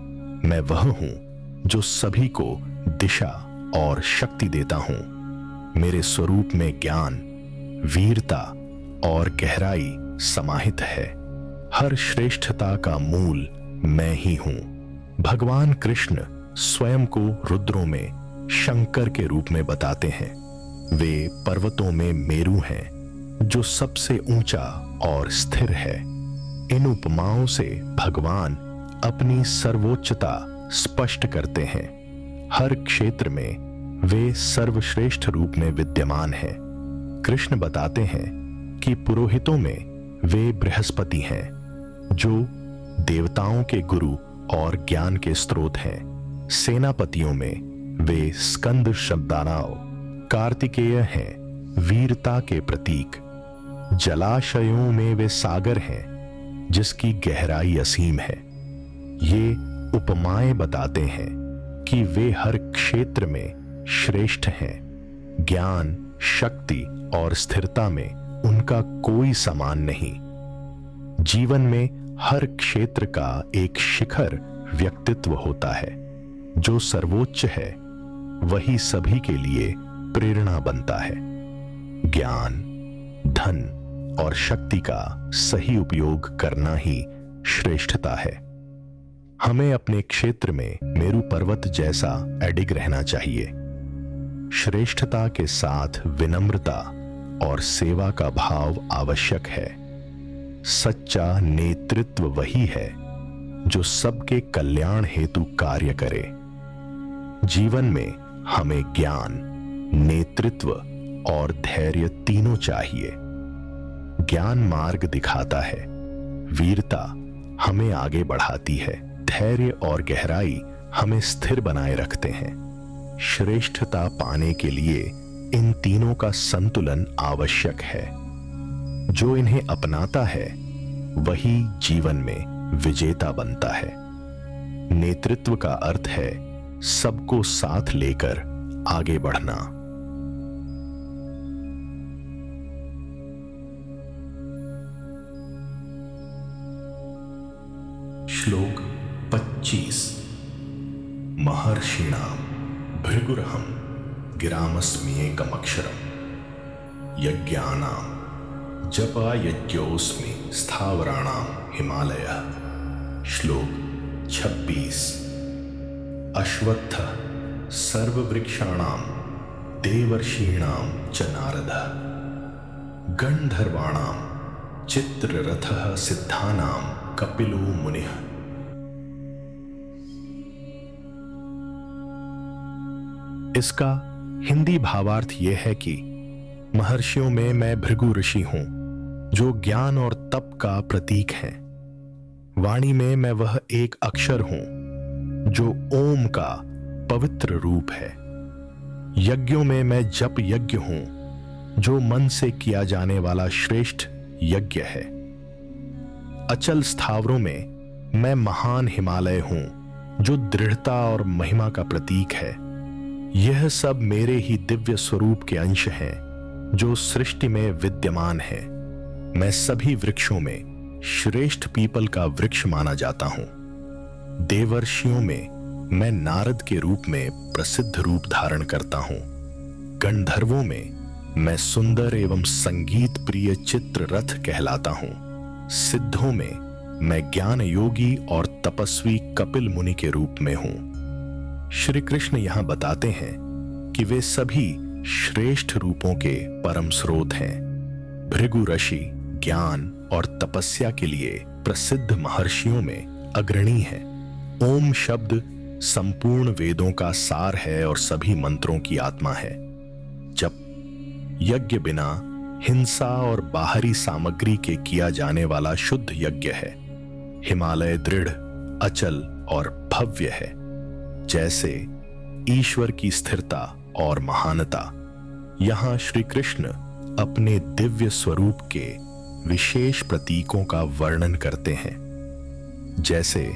मैं वह हूं जो सभी को दिशा और शक्ति देता हूं। मेरे स्वरूप में ज्ञान, वीरता और गहराई समाहित है। हर श्रेष्ठता का मूल मैं ही हूं। भगवान कृष्ण स्वयं को रुद्रों में शंकर के रूप में बताते हैं। वे पर्वतों में मेरु हैं, जो सबसे ऊंचा और स्थिर है। इन उपमाओं से भगवान अपनी सर्वोच्चता स्पष्ट करते हैं। हर क्षेत्र में वे सर्वश्रेष्ठ रूप में विद्यमान हैं। कृष्ण बताते हैं कि पुरोहितों में वे बृहस्पति हैं, जो देवताओं के गुरु और ज्ञान के स्रोत हैं। सेनापतियों में वे स्कंद शब्दानाव कार्तिकेय हैं, वीरता के प्रतीक। जलाशयों में वे सागर हैं, जिसकी गहराई असीम है। ये उपमाएं बताते हैं कि वे हर क्षेत्र में श्रेष्ठ हैं। ज्ञान, शक्ति और स्थिरता में उनका कोई समान नहीं। जीवन में हर क्षेत्र का एक शिखर व्यक्तित्व होता है। जो सर्वोच्च है वही सभी के लिए प्रेरणा बनता है। ज्ञान, धन और शक्ति का सही उपयोग करना ही श्रेष्ठता है। हमें अपने क्षेत्र में मेरु पर्वत जैसा अडिग रहना चाहिए। श्रेष्ठता के साथ विनम्रता और सेवा का भाव आवश्यक है। सच्चा नेतृत्व वही है जो सबके कल्याण हेतु कार्य करे। जीवन में हमें ज्ञान, नेतृत्व और धैर्य तीनों चाहिए। ज्ञान मार्ग दिखाता है, वीरता हमें आगे बढ़ाती है, धैर्य और गहराई हमें स्थिर बनाए रखते हैं। श्रेष्ठता पाने के लिए इन तीनों का संतुलन आवश्यक है। जो इन्हें अपनाता है वही जीवन में विजेता बनता है। नेतृत्व का अर्थ है सबको साथ लेकर आगे बढ़ना। श्लोक 25। महर्षिणाम भृगुरहं गिरामस्म्येकमक्षरम् यज्ञानां जपयज्ञोऽस्मि स्थावराणां हिमालयः। श्लोक 26। अश्वत्थः सर्ववृक्षाणां देवर्षीणां च नारदः गन्धर्वाणां चित्ररथः सिद्धानां कपिलो मुनिः। इसका हिंदी भावार्थ यह है कि महर्षियों में मैं भृगु ऋषि हूं, जो ज्ञान और तप का प्रतीक है। वाणी में मैं वह एक अक्षर हूं जो ओम का पवित्र रूप है। यज्ञों में मैं जप यज्ञ हूं, जो मन से किया जाने वाला श्रेष्ठ यज्ञ है। अचल स्थावरों में मैं महान हिमालय हूं, जो दृढ़ता और महिमा का प्रतीक है। यह सब मेरे ही दिव्य स्वरूप के अंश हैं, जो सृष्टि में विद्यमान है। मैं सभी वृक्षों में श्रेष्ठ पीपल का वृक्ष माना जाता हूं। देवर्षियों में मैं नारद के रूप में प्रसिद्ध रूप धारण करता हूं। गंधर्वों में मैं सुंदर एवं संगीत प्रिय चित्ररथ कहलाता हूं। सिद्धों में मैं ज्ञान योगी और तपस्वी कपिल मुनि के रूप में हूं। श्री कृष्ण यहां बताते हैं कि वे सभी श्रेष्ठ रूपों के परम स्रोत हैं। भृगु ऋषि ज्ञान और तपस्या के लिए प्रसिद्ध महर्षियों में अग्रणी है। ओम शब्द संपूर्ण वेदों का सार है और सभी मंत्रों की आत्मा है। जब यज्ञ बिना हिंसा और बाहरी सामग्री के किया जाने वाला शुद्ध यज्ञ है। हिमालय दृढ़, अचल और भव्य है, जैसे ईश्वर की स्थिरता और महानता। यहां श्री कृष्ण अपने दिव्य स्वरूप के विशेष प्रतीकों का वर्णन करते हैं। जैसे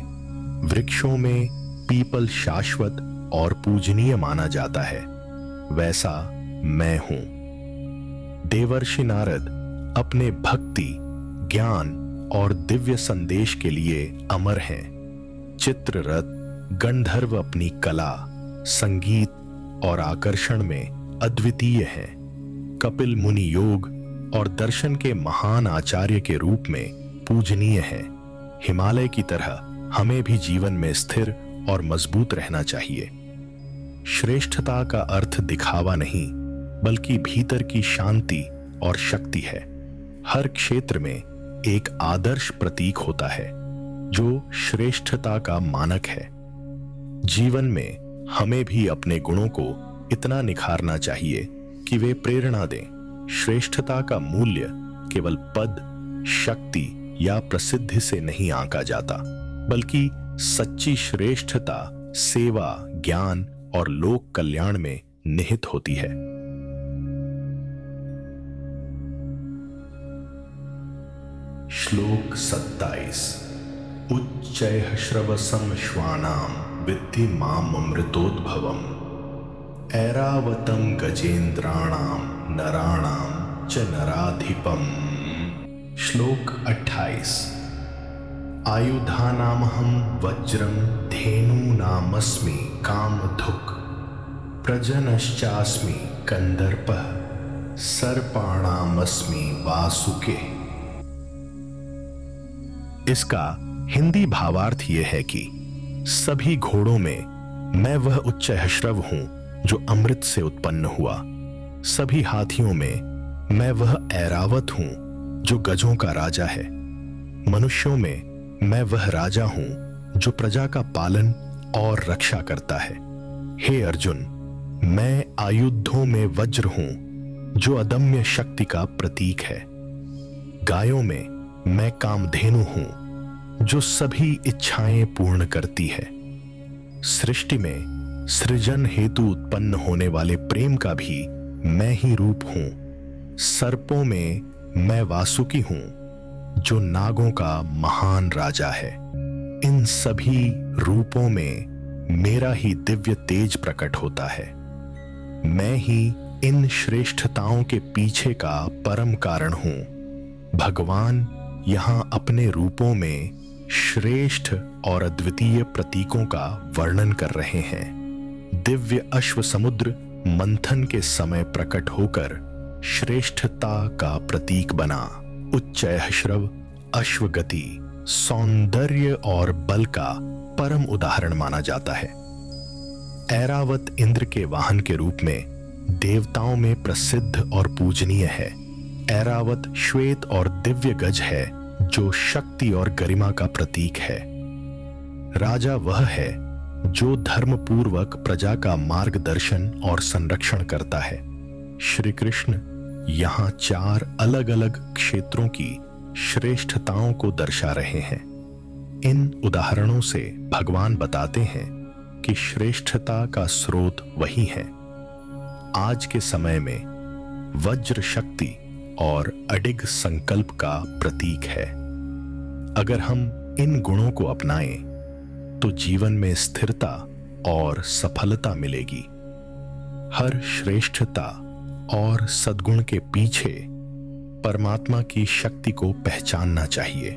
वृक्षों में पीपल शाश्वत और पूजनीय माना जाता है, वैसा मैं हूं। देवर्षि नारद अपने भक्ति, ज्ञान और दिव्य संदेश के लिए अमर हैं। चित्ररथ गंधर्व अपनी कला, संगीत और आकर्षण में अद्वितीय हैं। कपिल मुनि योग और दर्शन के महान आचार्य के रूप में पूजनीय हैं। हिमालय की तरह हमें भी जीवन में स्थिर और मजबूत रहना चाहिए। श्रेष्ठता का अर्थ दिखावा नहीं, बल्कि भीतर की शांति और शक्ति है। हर क्षेत्र में एक आदर्श प्रतीक होता है, जो श्रेष्ठता का मानक है। जीवन में हमें भी अपने गुणों को इतना निखारना चाहिए कि वे प्रेरणा दें। श्रेष्ठता का मूल्य केवल पद, शक्ति या प्रसिद्धि से नहीं आंका जाता, बल्कि सच्ची श्रेष्ठता सेवा, ज्ञान और लोक कल्याण में निहित होती है। श्लोक 27। उच्चैः श्रवसं श्वानां विद्धि माम् अमृतोद्भवम् ऐरावतं गजेन्द्राणां नराणां च नराधिपम्। श्लोक 28। आयुधानामहं वज्रं धेनूनामस्मि कामधुक् प्रजनश्चास्मि कंदर्पः सर्पाणामस्मि वासुके। इसका हिंदी भावार्थ यह है कि सभी घोड़ों में मैं वह उच्चैःश्रव हूं जो अमृत से उत्पन्न हुआ। सभी हाथियों में मैं वह ऐरावत हूं जो गजों का राजा है। मनुष्यों में मैं वह राजा हूं जो प्रजा का पालन और रक्षा करता है। हे अर्जुन, मैं आयुधों में वज्र हूं जो अदम्य शक्ति का प्रतीक है। गायों में मैं कामधेनु हूं जो सभी इच्छाएं पूर्ण करती है। सृष्टि में सृजन हेतु उत्पन्न होने वाले प्रेम का भी मैं ही रूप हूं। सर्पों में मैं वासुकी हूं जो नागों का महान राजा है। इन सभी रूपों में मेरा ही दिव्य तेज प्रकट होता है। मैं ही इन श्रेष्ठताओं के पीछे का परम कारण हूं। भगवान यहां अपने रूपों में श्रेष्ठ और अद्वितीय प्रतीकों का वर्णन कर रहे हैं। दिव्य अश्व समुद्र मंथन के समय प्रकट होकर श्रेष्ठता का प्रतीक बना। उच्चैःश्रव अश्वगति सौंदर्य और बल का परम उदाहरण माना जाता है। ऐरावत इंद्र के वाहन के रूप में देवताओं में प्रसिद्ध और पूजनीय है। ऐरावत श्वेत और दिव्य गज है जो शक्ति और गरिमा का प्रतीक है। राजा वह है जो धर्मपूर्वक प्रजा का मार्गदर्शन और संरक्षण करता है। श्री कृष्ण यहाँ 4 अलग अलग क्षेत्रों की श्रेष्ठताओं को दर्शा रहे हैं। इन उदाहरणों से भगवान बताते हैं कि श्रेष्ठता का स्रोत वही है। आज के समय में वज्र शक्ति और अडिग संकल्प का प्रतीक है। अगर हम इन गुणों को अपनाएं तो जीवन में स्थिरता और सफलता मिलेगी। हर श्रेष्ठता और सद्गुण के पीछे परमात्मा की शक्ति को पहचानना चाहिए।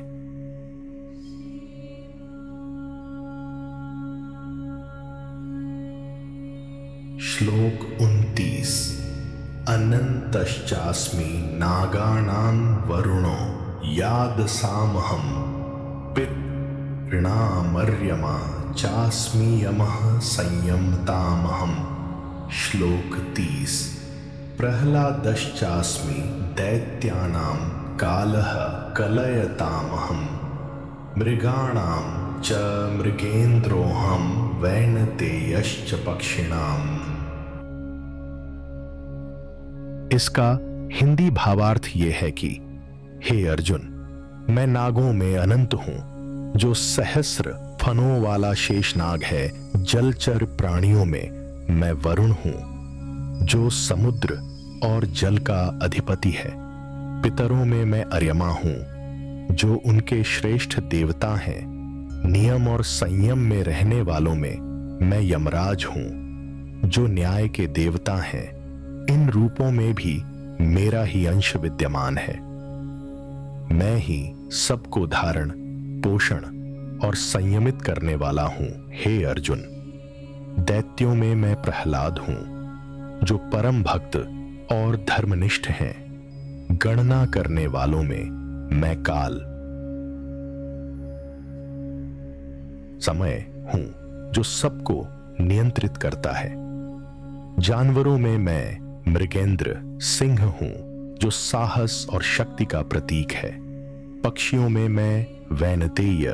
श्लोक 29। अनंतश्चास्मि नागानां वरुणो यादसामहं पितॄणामर्यमा चास्मि यमः संयमतामहं। श्लोक 30। प्रह्लादश्चास्मि दैत्यानां कालः कलयतामहं मृगाणां च मृगेन्द्रोऽहं वैनतेयश्च पक्षिणाम्। इसका हिंदी भावार्थ यह है कि हे अर्जुन, मैं नागों में अनंत हूं जो सहस्र फनों वाला शेषनाग है। जलचर प्राणियों में मैं वरुण हूं जो समुद्र और जल का अधिपति है। पितरों में मैं अर्यमा हूं जो उनके श्रेष्ठ देवता हैं। नियम और संयम में रहने वालों में मैं यमराज हूं जो न्याय के देवता हैं। इन रूपों में भी मेरा ही अंश विद्यमान है। मैं ही सबको धारण पोषण और संयमित करने वाला हूं। हे अर्जुन, दैत्यों में मैं प्रहलाद हूं जो परम भक्त और धर्मनिष्ठ हैं। गणना करने वालों में मैं काल समय हूं जो सबको नियंत्रित करता है। जानवरों में मैं मृगेंद्र सिंह हूं जो साहस और शक्ति का प्रतीक है। पक्षियों में मैं वैनतेय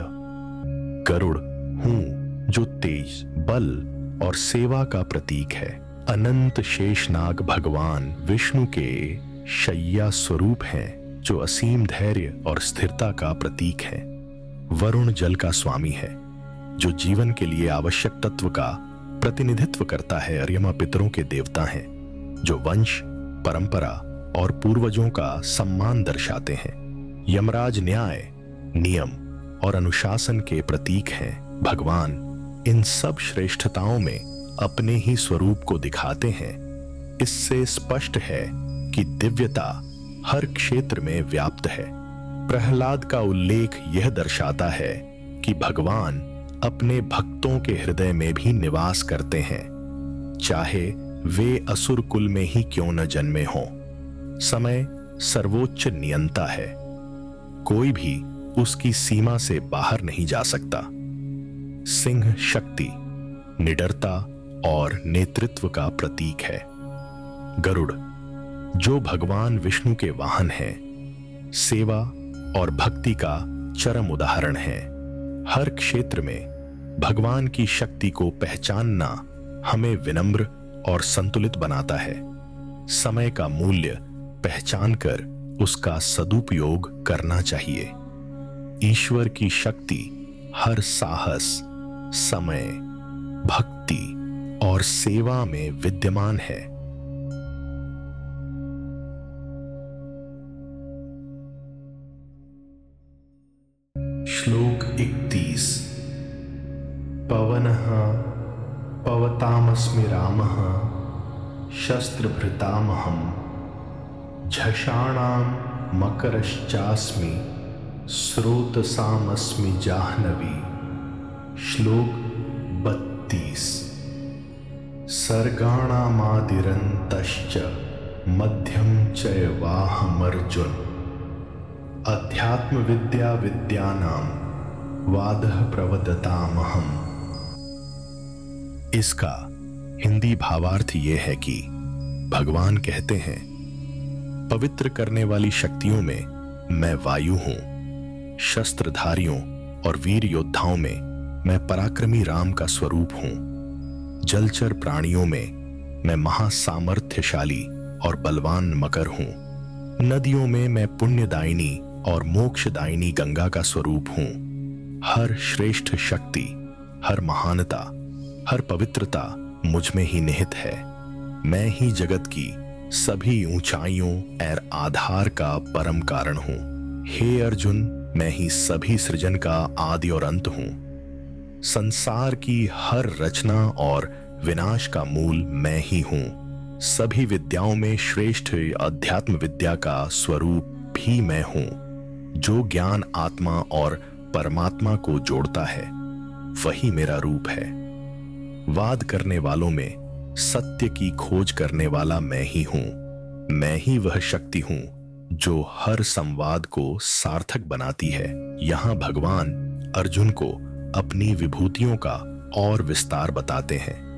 गरुड़ हूं जो तेज बल और सेवा का प्रतीक है। अनंत शेषनाग भगवान विष्णु के शय्या स्वरूप हैं जो असीम धैर्य और स्थिरता का प्रतीक है। वरुण जल का स्वामी है जो जीवन के लिए आवश्यक तत्व का प्रतिनिधित्व करता है। अर्यमा पितरों के देवता हैं जो वंश परंपरा और पूर्वजों का सम्मान दर्शाते हैं। यमराज न्याय नियम और अनुशासन के प्रतीक हैं। भगवान इन सब श्रेष्ठताओं में अपने ही स्वरूप को दिखाते हैं। इससे स्पष्ट है कि दिव्यता हर क्षेत्र में व्याप्त है। प्रहलाद का उल्लेख यह दर्शाता है कि भगवान अपने भक्तों के हृदय में भी निवास करते हैं, चाहे वे असुर कुल में ही क्यों न जन्मे हों। समय सर्वोच्च नियंता है, कोई भी उसकी सीमा से बाहर नहीं जा सकता। सिंह शक्ति, निडरता और नेतृत्व का प्रतीक है। गरुड़ जो भगवान विष्णु के वाहन हैं, सेवा और भक्ति का चरम उदाहरण है। हर क्षेत्र में भगवान की शक्ति को पहचानना हमें विनम्र और संतुलित बनाता है। समय का मूल्य पहचान कर उसका सदुपयोग करना चाहिए। ईश्वर की शक्ति हर साहस, समय, भक्ति और सेवा में विद्यमान है। श्लोक 31। पवनः पवतामस्मि रामः शस्त्रभृतामहं झषाणां मकरश्चास्मि स्रोतसामस्मि जाह्नवी। श्लोक 32। सर्गाणामादिरन्तश्च मध्यं चैवाहमर्जुन अध्यात्म विद्या विद्यानां वादः प्रवदतामहम्। इसका हिंदी भावार्थ यह है कि भगवान कहते हैं, पवित्र करने वाली शक्तियों में मैं वायु हूं, शस्त्रधारियों और वीर योद्धाओं में मैं पराक्रमी राम का स्वरूप हूं, जलचर प्राणियों में मैं महासामर्थ्यशाली और बलवान मकर हूं, नदियों में मैं पुण्यदायिनी और मोक्षदायिनी गंगा का स्वरूप हूं। हर श्रेष्ठ शक्ति, हर महानता, हर पवित्रता मुझ में ही निहित है। मैं ही जगत की सभी ऊंचाइयों और आधार का परम कारण हूं। हे अर्जुन, मैं ही सभी सृजन का आदि और अंत हूं। संसार की हर रचना और विनाश का मूल मैं ही हूं। सभी विद्याओं में श्रेष्ठ अध्यात्म विद्या का स्वरूप भी मैं हूं। जो ज्ञान आत्मा और परमात्मा को जोड़ता है वही मेरा रूप है। वाद करने वालों में सत्य की खोज करने वाला मैं ही हूं। मैं ही वह शक्ति हूं जो हर संवाद को सार्थक बनाती है। यहां भगवान अर्जुन को अपनी विभूतियों का और विस्तार बताते हैं।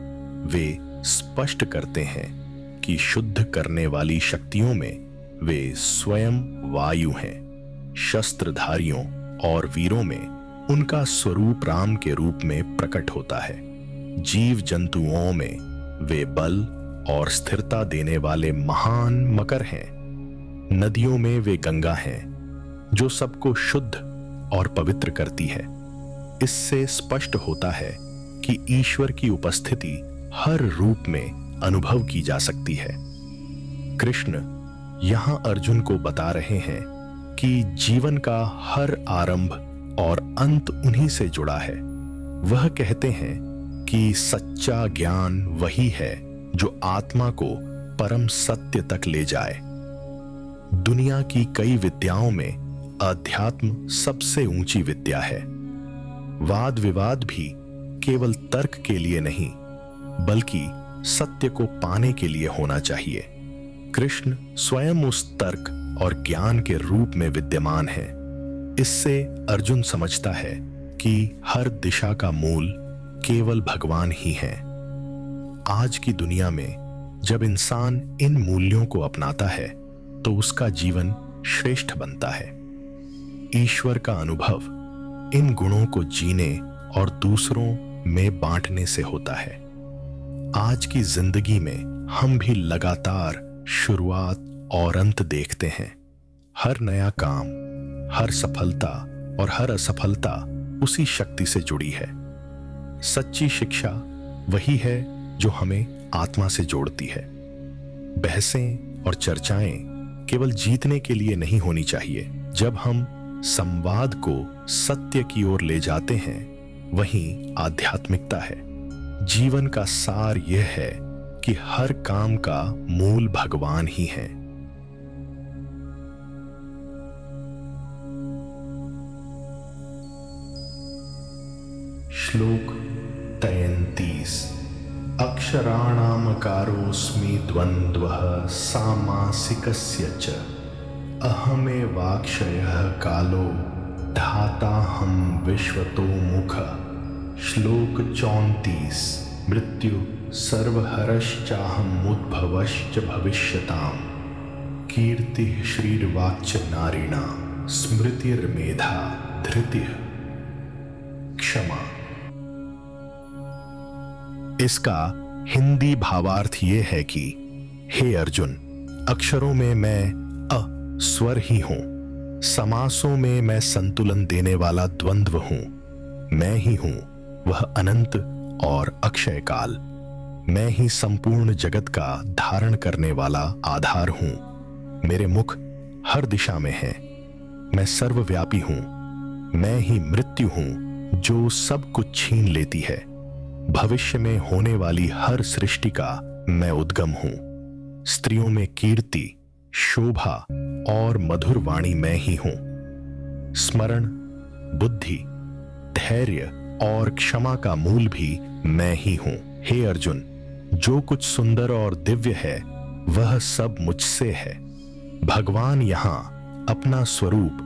वे स्पष्ट करते हैं कि शुद्ध करने वाली शक्तियों में वे स्वयं वायु हैं। शस्त्रधारियों और वीरों में उनका स्वरूप राम के रूप में प्रकट होता है। जीव जंतुओं में वे बल और स्थिरता देने वाले महान मकर हैं। नदियों में वे गंगा हैं जो सबको शुद्ध और पवित्र करती है। इससे स्पष्ट होता है कि ईश्वर की उपस्थिति हर रूप में अनुभव की जा सकती है। कृष्ण यहां अर्जुन को बता रहे हैं कि जीवन का हर आरंभ और अंत उन्हीं से जुड़ा है। वह कहते हैं कि सच्चा ज्ञान वही है जो आत्मा को परम सत्य तक ले जाए। दुनिया की कई विद्याओं में अध्यात्म सबसे ऊंची विद्या है। वाद विवाद भी केवल तर्क के लिए नहीं बल्कि सत्य को पाने के लिए होना चाहिए। कृष्ण स्वयं उस तर्क और ज्ञान के रूप में विद्यमान है। इससे अर्जुन समझता है कि हर दिशा का मूल केवल भगवान ही है। आज की दुनिया में जब इंसान इन मूल्यों को अपनाता है तो उसका जीवन श्रेष्ठ बनता है। ईश्वर का अनुभव इन गुणों को जीने और दूसरों में बांटने से होता है। आज की जिंदगी में हम भी लगातार शुरुआत और अंत देखते हैं। हर नया काम, हर सफलता और हर असफलता उसी शक्ति से जुड़ी है। सच्ची शिक्षा वही है जो हमें आत्मा से जोड़ती है। बहसें और चर्चाएं केवल जीतने के लिए नहीं होनी चाहिए। जब हम संवाद को सत्य की ओर ले जाते हैं वहीं आध्यात्मिकता है। जीवन का सार यह है कि हर काम का मूल भगवान ही है। श्लोक 33। अक्षराणामकारोऽस्मि द्वन्द्वः सामासिकस्य च अहमेवाक्षयः कालो धाताहं विश्वतो मुख। श्लोक 34। मृत्यु सर्वहरश्चाहमुद्भवश्च भविष्यताम् कीर्तिः श्रीर्वाक्च नारिणां स्मृतिर्मेधा धृतिः क्षमा। इसका हिंदी भावार्थ ये है कि हे अर्जुन, अक्षरों में मैं स्वर ही हूं, समासों में मैं संतुलन देने वाला द्वंद्व हूं, मैं ही हूं वह अनंत और अक्षय काल, मैं ही संपूर्ण जगत का धारण करने वाला आधार हूं, मेरे मुख हर दिशा में है, मैं सर्वव्यापी हूं, मैं ही मृत्यु हूं जो सब कुछ छीन लेती है, भविष्य में होने वाली हर सृष्टि का मैं उद्गम हूं, स्त्रियों में कीर्ति, शोभा और मधुर वाणी मैं ही हूं, स्मरण, बुद्धि, धैर्य और क्षमा का मूल भी मैं ही हूं। हे अर्जुन, जो कुछ सुंदर और दिव्य है वह सब मुझसे है। भगवान यहां अपना स्वरूप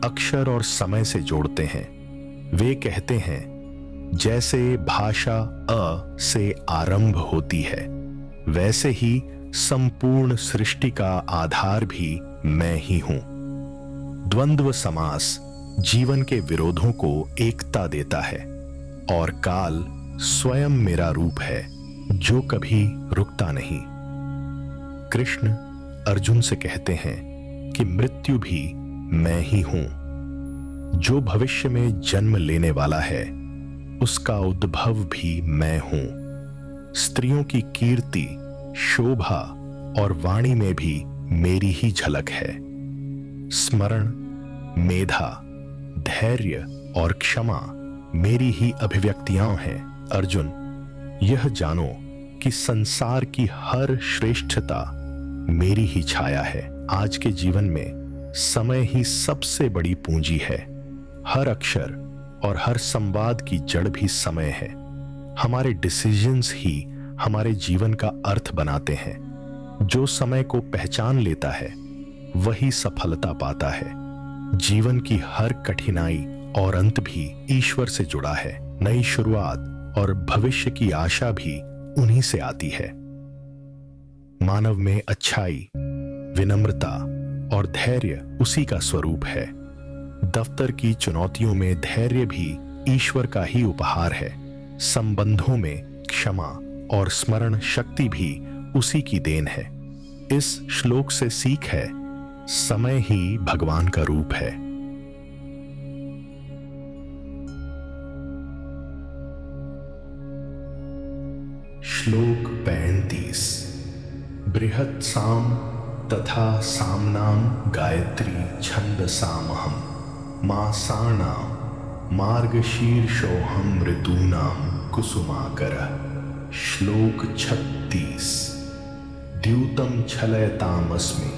अक्षर और समय से जोड़ते हैं। वे कहते हैं, जैसे भाषा अ से आरंभ होती है, वैसे ही संपूर्ण सृष्टि का आधार भी मैं ही हूं। द्वंद्व समास जीवन के विरोधों को एकता देता है और काल स्वयं मेरा रूप है जो कभी रुकता नहीं। कृष्ण अर्जुन से कहते हैं कि मृत्यु भी मैं ही हूं। जो भविष्य में जन्म लेने वाला है उसका उद्भव भी मैं हूं। स्त्रियों की कीर्ति, शोभा और वाणी में भी मेरी ही झलक है। स्मरण, मेधा, धैर्य और क्षमा मेरी ही अभिव्यक्तियां हैं। अर्जुन, यह जानो कि संसार की हर श्रेष्ठता मेरी ही छाया है। आज के जीवन में समय ही सबसे बड़ी पूंजी है। हर अक्षर और हर संवाद की जड़ भी समय है। हमारे डिसीजंस ही हमारे जीवन का अर्थ बनाते हैं। जो समय को पहचान लेता है वही सफलता पाता है। जीवन की हर कठिनाई और अंत भी ईश्वर से जुड़ा है। नई शुरुआत और भविष्य की आशा भी उन्हीं से आती है। मानव में अच्छाई, विनम्रता और धैर्य उसी का स्वरूप है। दफ्तर की चुनौतियों में धैर्य भी ईश्वर का ही उपहार है। संबंधों में क्षमा और स्मरण शक्ति भी उसी की देन है। इस श्लोक से सीख है, समय ही भगवान का रूप है। श्लोक 35। बृहत् साम तथा सामनाम गायत्री छंदसामहम मासानां मार्गशीर्षोऽहं ऋतूनां कुसुमाकरः। श्लोक 36। द्यूतं छलयतामस्मि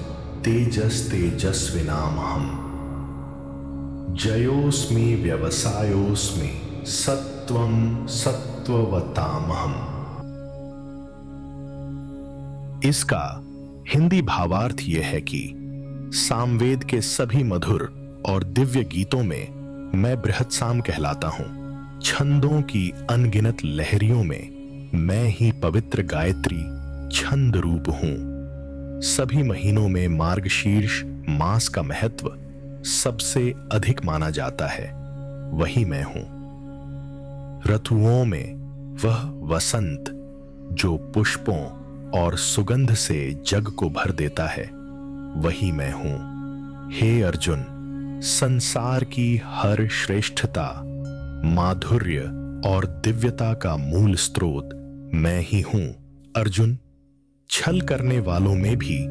तेजस्तेजस्विनामहम् जयोस्मि व्यवसायोस्मि सत्वं सत्ववतामहम्। इसका हिंदी भावार्थ यह है कि सामवेद के सभी मधुर और दिव्य गीतों में मैं बृहत्साम कहलाता हूं। छंदों की अनगिनत लहरियों में मैं ही पवित्र गायत्री छंद रूप हूं। सभी महीनों में मार्गशीर्ष मास का महत्व सबसे अधिक माना जाता है, वही मैं हूं। ऋतुओं में वह वसंत जो पुष्पों और सुगंध से जग को भर देता है, वही मैं हूं। हे अर्जुन, संसार की हर श्रेष्ठता, माधुर्य और दिव्यता का मूल स्रोत मैं ही हूं। अर्जुन, छल करने वालों में भी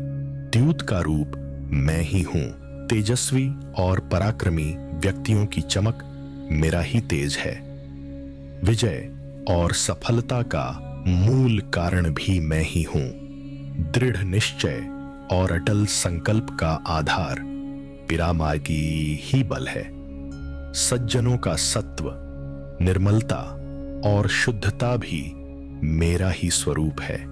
द्यूत का रूप मैं ही हूं। तेजस्वी और पराक्रमी व्यक्तियों की चमक मेरा ही तेज है। विजय और सफलता का मूल कारण भी मैं ही हूं। दृढ़ निश्चय और अटल संकल्प का आधार पिरामार्गी ही बल है। सज्जनों का सत्व, निर्मलता और शुद्धता भी मेरा ही स्वरूप है।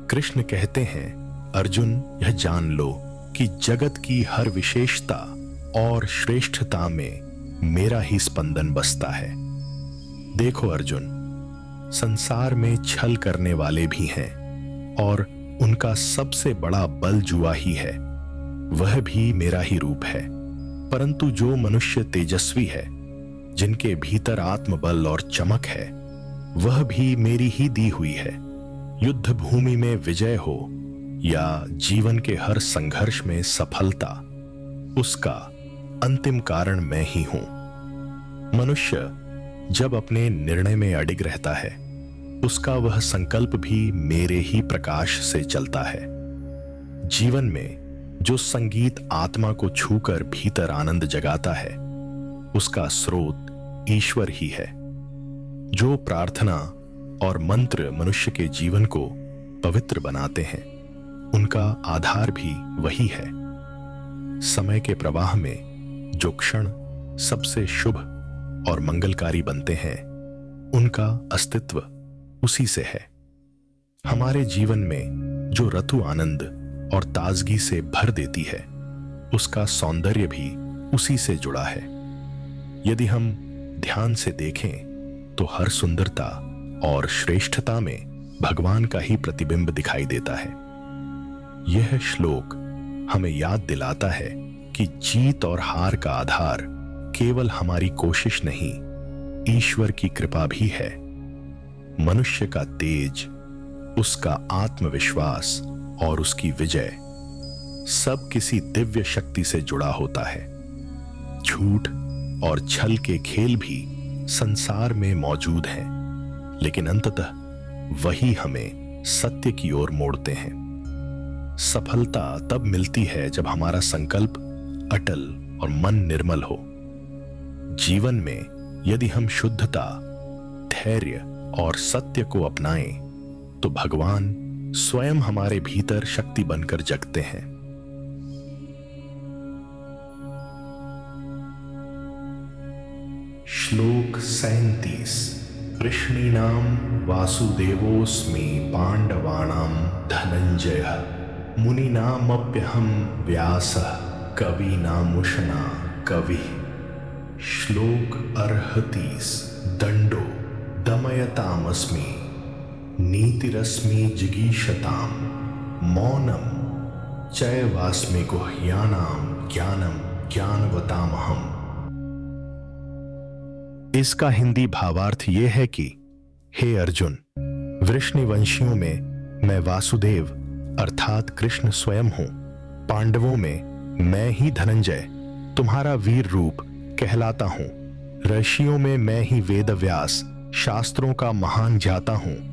कृष्ण कहते हैं, अर्जुन यह जान लो कि जगत की हर विशेषता और श्रेष्ठता में मेरा ही स्पंदन बसता है। देखो अर्जुन, संसार में छल करने वाले भी हैं और उनका सबसे बड़ा बल जुआ ही है, वह भी मेरा ही रूप है। परंतु जो मनुष्य तेजस्वी है, जिनके भीतर आत्मबल और चमक है, वह भी मेरी ही दी हुई है। युद्ध भूमि में विजय हो या जीवन के हर संघर्ष में सफलता, उसका अंतिम कारण मैं ही हूं। मनुष्य जब अपने निर्णय में अडिग रहता है, उसका वह संकल्प भी मेरे ही प्रकाश से चलता है। जीवन में जो संगीत आत्मा को छूकर भीतर आनंद जगाता है, उसका स्रोत ईश्वर ही है। जो प्रार्थना और मंत्र मनुष्य के जीवन को पवित्र बनाते हैं, उनका आधार भी वही है। समय के प्रवाह में जो क्षण सबसे शुभ और मंगलकारी बनते हैं, उनका अस्तित्व उसी से है। हमारे जीवन में जो ऋतु आनंद और ताजगी से भर देती है, उसका सौंदर्य भी उसी से जुड़ा है। यदि हम ध्यान से देखें तो हर सुंदरता और श्रेष्ठता में भगवान का ही प्रतिबिंब दिखाई देता है। यह श्लोक हमें याद दिलाता है कि जीत और हार का आधार केवल हमारी कोशिश नहीं, ईश्वर की कृपा भी है। मनुष्य का तेज, उसका आत्मविश्वास और उसकी विजय सब किसी दिव्य शक्ति से जुड़ा होता है। झूठ और छल के खेल भी संसार में मौजूद हैं, लेकिन अंततः वही हमें सत्य की ओर मोड़ते हैं। सफलता तब मिलती है जब हमारा संकल्प अटल और मन निर्मल हो। जीवन में यदि हम शुद्धता, धैर्य और सत्य को अपनाएं, तो भगवान स्वयं हमारे भीतर शक्ति बनकर जगते हैं। श्लोक 37। कृष्णीनाम वासुदेवोऽस्मि पांडवानां धनंजयः मुनीनामप्यहं व्यासः कवीनामुशना कविः। श्लोक 38। दंडो दमयतामस्मि नीतिरस्मि जिगीषतां मौनम चैवास्मि गुह्यानां ज्ञानम ज्ञानवतामहम्। इसका हिंदी भावार्थ यह है कि हे अर्जुन, वृष्णिवंशियों में मैं वासुदेव अर्थात कृष्ण स्वयं हूं। पांडवों में मैं ही धनंजय तुम्हारा वीर रूप कहलाता हूं। ऋषियों में मैं ही वेदव्यास शास्त्रों का महान ज्ञाता हूं।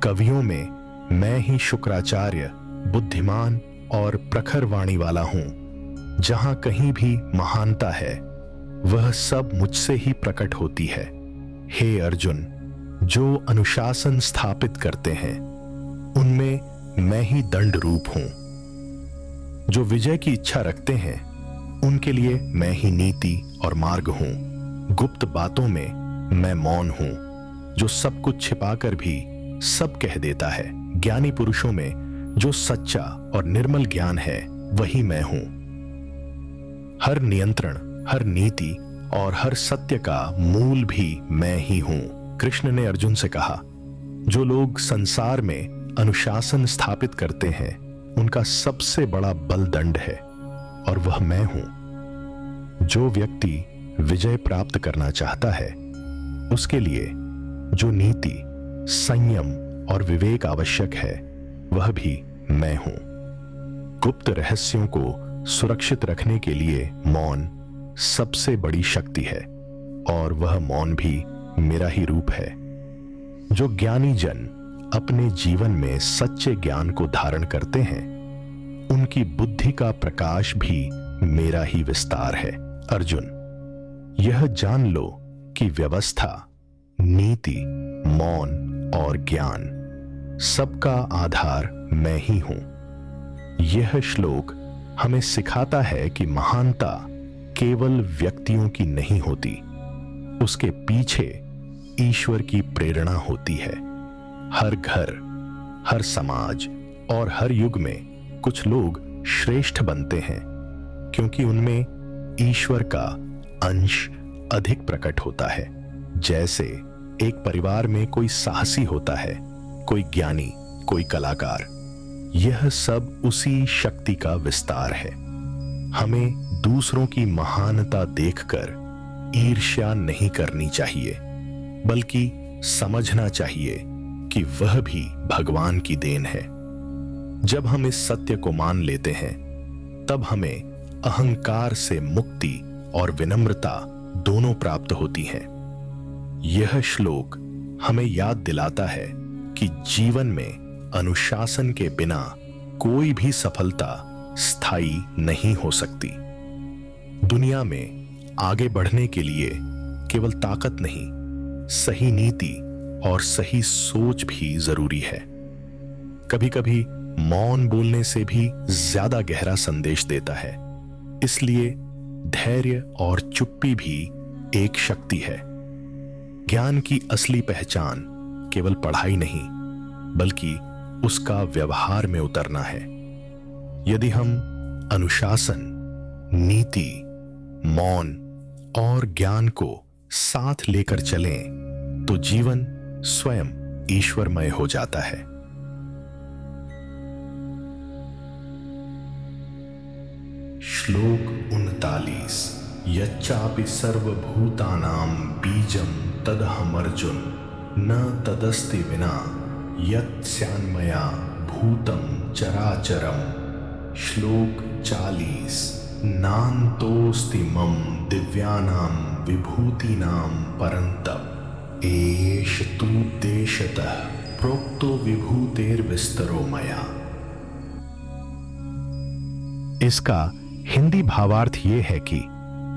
कवियों में मैं ही शुक्राचार्य बुद्धिमान और प्रखर वाणी वाला हूं। जहां कहीं भी महानता है, वह सब मुझसे ही प्रकट होती है। हे अर्जुन, जो अनुशासन स्थापित करते हैं, उनमें मैं ही दंड रूप हूं। जो विजय की इच्छा रखते हैं, उनके लिए मैं ही नीति और मार्ग हूं। गुप्त बातों में मैं मौन हूं, जो सब कुछ छिपाकर भी सब कह देता है। ज्ञानी पुरुषों में जो सच्चा और निर्मल ज्ञान है, वही मैं हूं। हर नियंत्रण, हर नीति और हर सत्य का मूल भी मैं ही हूं। कृष्ण ने अर्जुन से कहा, जो लोग संसार में अनुशासन स्थापित करते हैं, उनका सबसे बड़ा बल दंड है, और वह मैं हूं। जो व्यक्ति विजय प्राप्त करना चाहता है, उसके लिए जो नीति, संयम और विवेक आवश्यक है, वह भी मैं हूं। गुप्त रहस्यों को सुरक्षित रखने के लिए मौन सबसे बड़ी शक्ति है, और वह मौन भी मेरा ही रूप है। जो ज्ञानी जन अपने जीवन में सच्चे ज्ञान को धारण करते हैं, उनकी बुद्धि का प्रकाश भी मेरा ही विस्तार है। अर्जुन, यह जान लो कि व्यवस्था, नीति, मौन और ज्ञान सबका आधार मैं ही हूं। यह श्लोक हमें सिखाता है कि महानता केवल व्यक्तियों की नहीं होती, उसके पीछे ईश्वर की प्रेरणा होती है। हर घर, हर समाज और हर युग में कुछ लोग श्रेष्ठ बनते हैं, क्योंकि उनमें ईश्वर का अंश अधिक प्रकट होता है। जैसे एक परिवार में कोई साहसी होता है, कोई ज्ञानी, कोई कलाकार। यह सब उसी शक्ति का विस्तार है। हमें दूसरों की महानता देखकर ईर्ष्या नहीं करनी चाहिए, बल्कि समझना चाहिए कि वह भी भगवान की देन है। जब हम इस सत्य को मान लेते हैं तब हमें अहंकार से मुक्ति और विनम्रता दोनों प्राप्त होती हैं। यह श्लोक हमें याद दिलाता है कि जीवन में अनुशासन के बिना कोई भी सफलता स्थायी नहीं हो सकती। दुनिया में आगे बढ़ने के लिए केवल ताकत नहीं, सही नीति और सही सोच भी जरूरी है। कभी कभी मौन बोलने से भी ज्यादा गहरा संदेश देता है। इसलिए धैर्य और चुप्पी भी एक शक्ति है। ज्ञान की असली पहचान केवल पढ़ाई नहीं, बल्कि उसका व्यवहार में उतरना है। यदि हम अनुशासन, नीति, मौन और ज्ञान को साथ लेकर चलें तो जीवन स्वयं ईश्वरमय हो जाता है। श्लोक 39। यच्चापि सर्वभूतानां बीजं तदहमर्जुन न तदस्ति विना यत्स्यान्मया भूतं चराचरम। श्लोक 40। नान्तोऽस्ति मम दिव्यानां विभूतीनां परन्तप एष तूद्देशतः प्रोक्तो विभूतेर्विस्तरो मया। इसका हिंदी भावार्थ ये है कि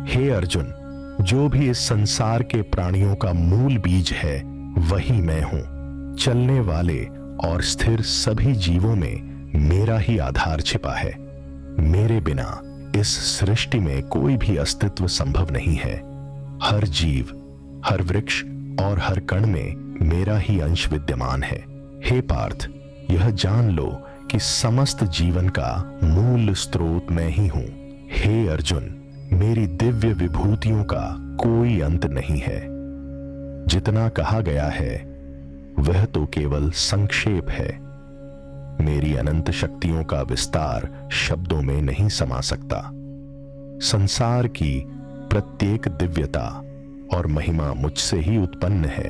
हे अर्जुन, जो भी इस संसार के प्राणियों का मूल बीज है वही मैं हूं। चलने वाले और स्थिर सभी जीवों में मेरा ही आधार छिपा है। मेरे बिना इस सृष्टि में कोई भी अस्तित्व संभव नहीं है। हर जीव, हर वृक्ष और हर कण में मेरा ही अंश विद्यमान है। हे पार्थ, यह जान लो कि समस्त जीवन का मूल स्रोत मैं ही हूं। हे अर्जुन, मेरी दिव्य विभूतियों का कोई अंत नहीं है। जितना कहा गया है वह तो केवल संक्षेप है। मेरी अनंत शक्तियों का विस्तार शब्दों में नहीं समा सकता। संसार की प्रत्येक दिव्यता और महिमा मुझसे ही उत्पन्न है।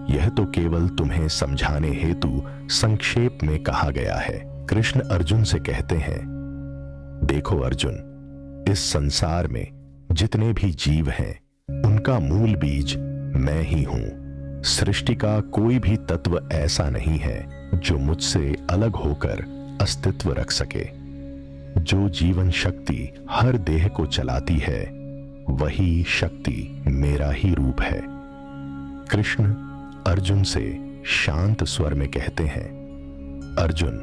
यह तो केवल तुम्हें समझाने हेतु संक्षेप में कहा गया है। कृष्ण अर्जुन से कहते हैं, देखो अर्जुन, इस संसार में जितने भी जीव हैं उनका मूल बीज मैं ही हूं। सृष्टि का कोई भी तत्व ऐसा नहीं है जो मुझसे अलग होकर अस्तित्व रख सके। जो जीवन शक्ति हर देह को चलाती है वही शक्ति मेरा ही रूप है। कृष्ण अर्जुन से शांत स्वर में कहते हैं, अर्जुन,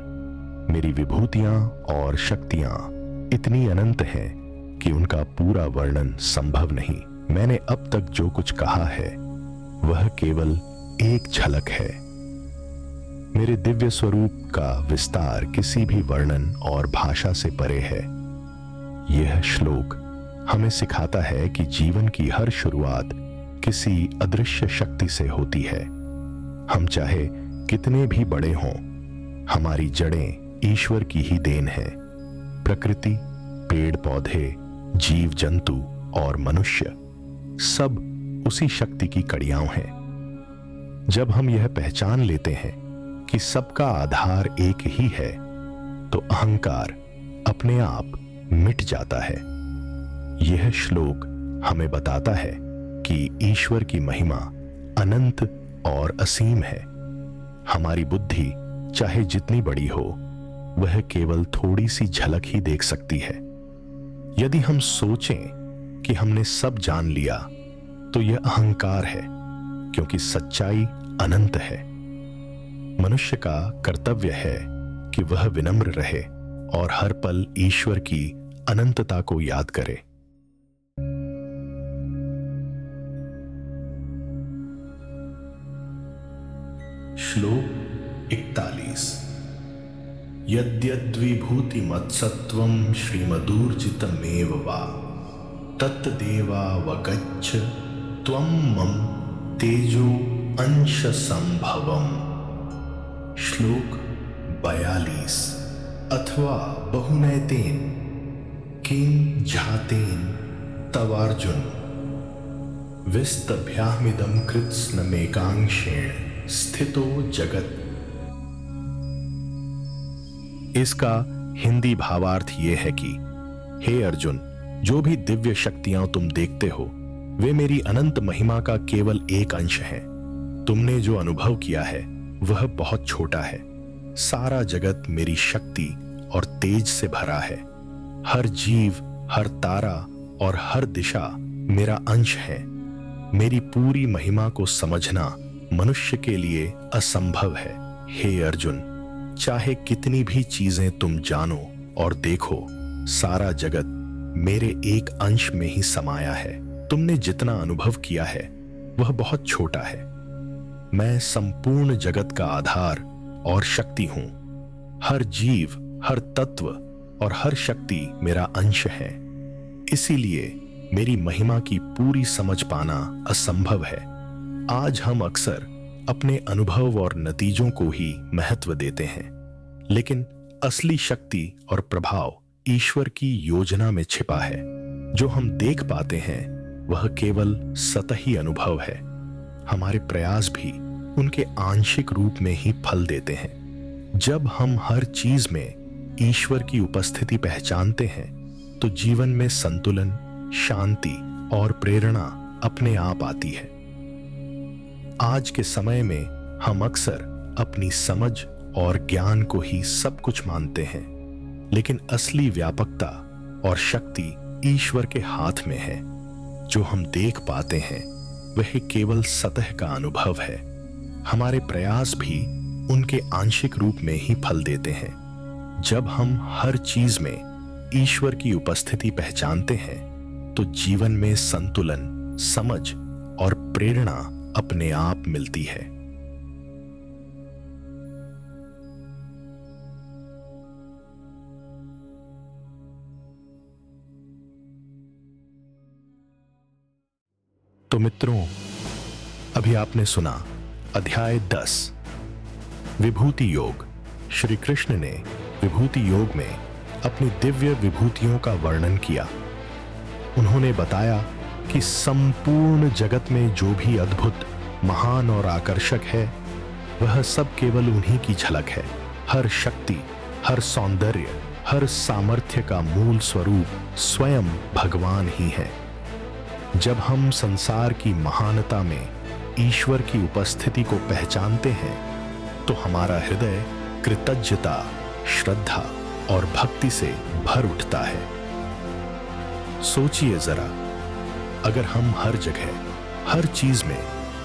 मेरी विभूतियां और शक्तियां इतनी अनंत हैं कि उनका पूरा वर्णन संभव नहीं। मैंने अब तक जो कुछ कहा है वह केवल एक झलक है। मेरे दिव्य स्वरूप का विस्तार किसी भी वर्णन और भाषा से परे है। यह श्लोक हमें सिखाता है कि जीवन की हर शुरुआत किसी अदृश्य शक्ति से होती है। हम चाहे कितने भी बड़े हों, हमारी जड़ें ईश्वर की ही देन है। प्रकृति, पेड़ पौधे, जीव जंतु और मनुष्य सब उसी शक्ति की कड़ियां हैं। जब हम यह पहचान लेते हैं कि सबका आधार एक ही है तो अहंकार अपने आप मिट जाता है। यह श्लोक हमें बताता है कि ईश्वर की महिमा अनंत और असीम है। हमारी बुद्धि चाहे जितनी बड़ी हो, वह केवल थोड़ी सी झलक ही देख सकती है। यदि हम सोचें कि हमने सब जान लिया तो यह अहंकार है, क्योंकि सच्चाई अनंत है। मनुष्य का कर्तव्य है कि वह विनम्र रहे और हर पल ईश्वर की अनंतता को याद करे। श्लोक 41। यद्यद्विभूतिमत्सत्वं श्रीमदूर्जितमेव वा तत्देवावगच्छ त्वं मम तेजो अंश संभवम्। श्लोक 42। अथवा बहुनैतेन किं झातेन तवार्जुन विस्तभ्यामिदं कृत्स्नमेकांशेन स्थितो जगत। इसका हिंदी भावार्थ ये है कि हे अर्जुन, जो भी दिव्य शक्तियां तुम देखते हो वे मेरी अनंत महिमा का केवल एक अंश है। तुमने जो अनुभव किया है वह बहुत छोटा है। सारा जगत मेरी शक्ति और तेज से भरा है। हर जीव, हर तारा और हर दिशा मेरा अंश है। मेरी पूरी महिमा को समझना मनुष्य के लिए असंभव है। हे अर्जुन, चाहे कितनी भी चीजें तुम जानो और देखो, सारा जगत मेरे एक अंश में ही समाया है। तुमने जितना अनुभव किया है वह बहुत छोटा है। मैं संपूर्ण जगत का आधार और शक्ति हूं। हर जीव, हर तत्व और हर शक्ति मेरा अंश है। इसीलिए मेरी महिमा की पूरी समझ पाना असंभव है। आज हम अक्सर अपने अनुभव और नतीजों को ही महत्व देते हैं, लेकिन असली शक्ति और प्रभाव ईश्वर की योजना में छिपा है। जो हम देख पाते हैं वह केवल सतही अनुभव है। हमारे प्रयास भी उनके आंशिक रूप में ही फल देते हैं। जब हम हर चीज में ईश्वर की उपस्थिति पहचानते हैं तो जीवन में संतुलन, शांति और प्रेरणा अपने आप आती है। आज के समय में हम अक्सर अपनी समझ और ज्ञान को ही सब कुछ मानते हैं, लेकिन असली व्यापकता और शक्ति ईश्वर के हाथ में है। जो हम देख पाते हैं वह केवल सतह का अनुभव है। हमारे प्रयास भी उनके आंशिक रूप में ही फल देते हैं। जब हम हर चीज में ईश्वर की उपस्थिति पहचानते हैं तो जीवन में संतुलन, समझ और प्रेरणा अपने आप मिलती है। तो मित्रों, अभी आपने सुना अध्याय 10 विभूति योग। श्री कृष्ण ने विभूति योग में अपनी दिव्य विभूतियों का वर्णन किया। उन्होंने बताया कि संपूर्ण जगत में जो भी अद्भुत, महान और आकर्षक है वह सब केवल उन्हीं की झलक है। हर शक्ति, हर सौंदर्य, हर सामर्थ्य का मूल स्वरूप स्वयं भगवान ही है। जब हम संसार की महानता में ईश्वर की उपस्थिति को पहचानते हैं तो हमारा हृदय कृतज्ञता, श्रद्धा और भक्ति से भर उठता है। सोचिए जरा, अगर हम हर जगह, हर चीज में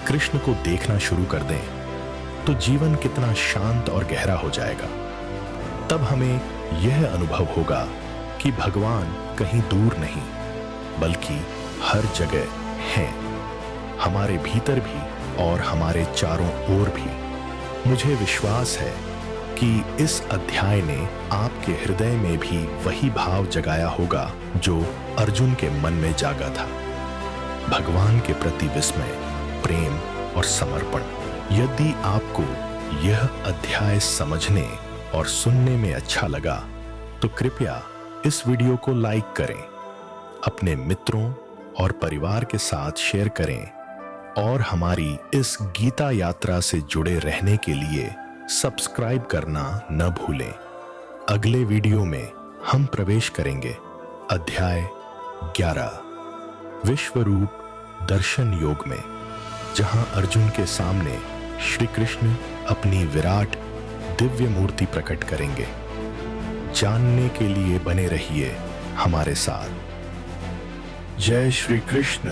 कृष्ण को देखना शुरू कर दें तो जीवन कितना शांत और गहरा हो जाएगा। तब हमें यह अनुभव होगा कि भगवान कहीं दूर नहीं बल्कि हर जगह हैं, हमारे भीतर भी और हमारे चारों ओर भी। मुझे विश्वास है कि इस अध्याय ने आपके हृदय में भी वही भाव जगाया होगा जो अर्जुन के मन में जागा था, भगवान के प्रति विस्मय, प्रेम और समर्पण। यदि आपको यह अध्याय समझने और सुनने में अच्छा लगा तो कृपया इस वीडियो को लाइक करें, अपने मित्रों और परिवार के साथ शेयर करें और हमारी इस गीता यात्रा से जुड़े रहने के लिए सब्सक्राइब करना न भूलें। अगले वीडियो में हम प्रवेश करेंगे अध्याय 11 विश्वरूप दर्शन योग में, जहां अर्जुन के सामने श्री कृष्ण अपनी विराट दिव्य मूर्ति प्रकट करेंगे। जानने के लिए बने रहिए हमारे साथ। जय श्री कृष्ण।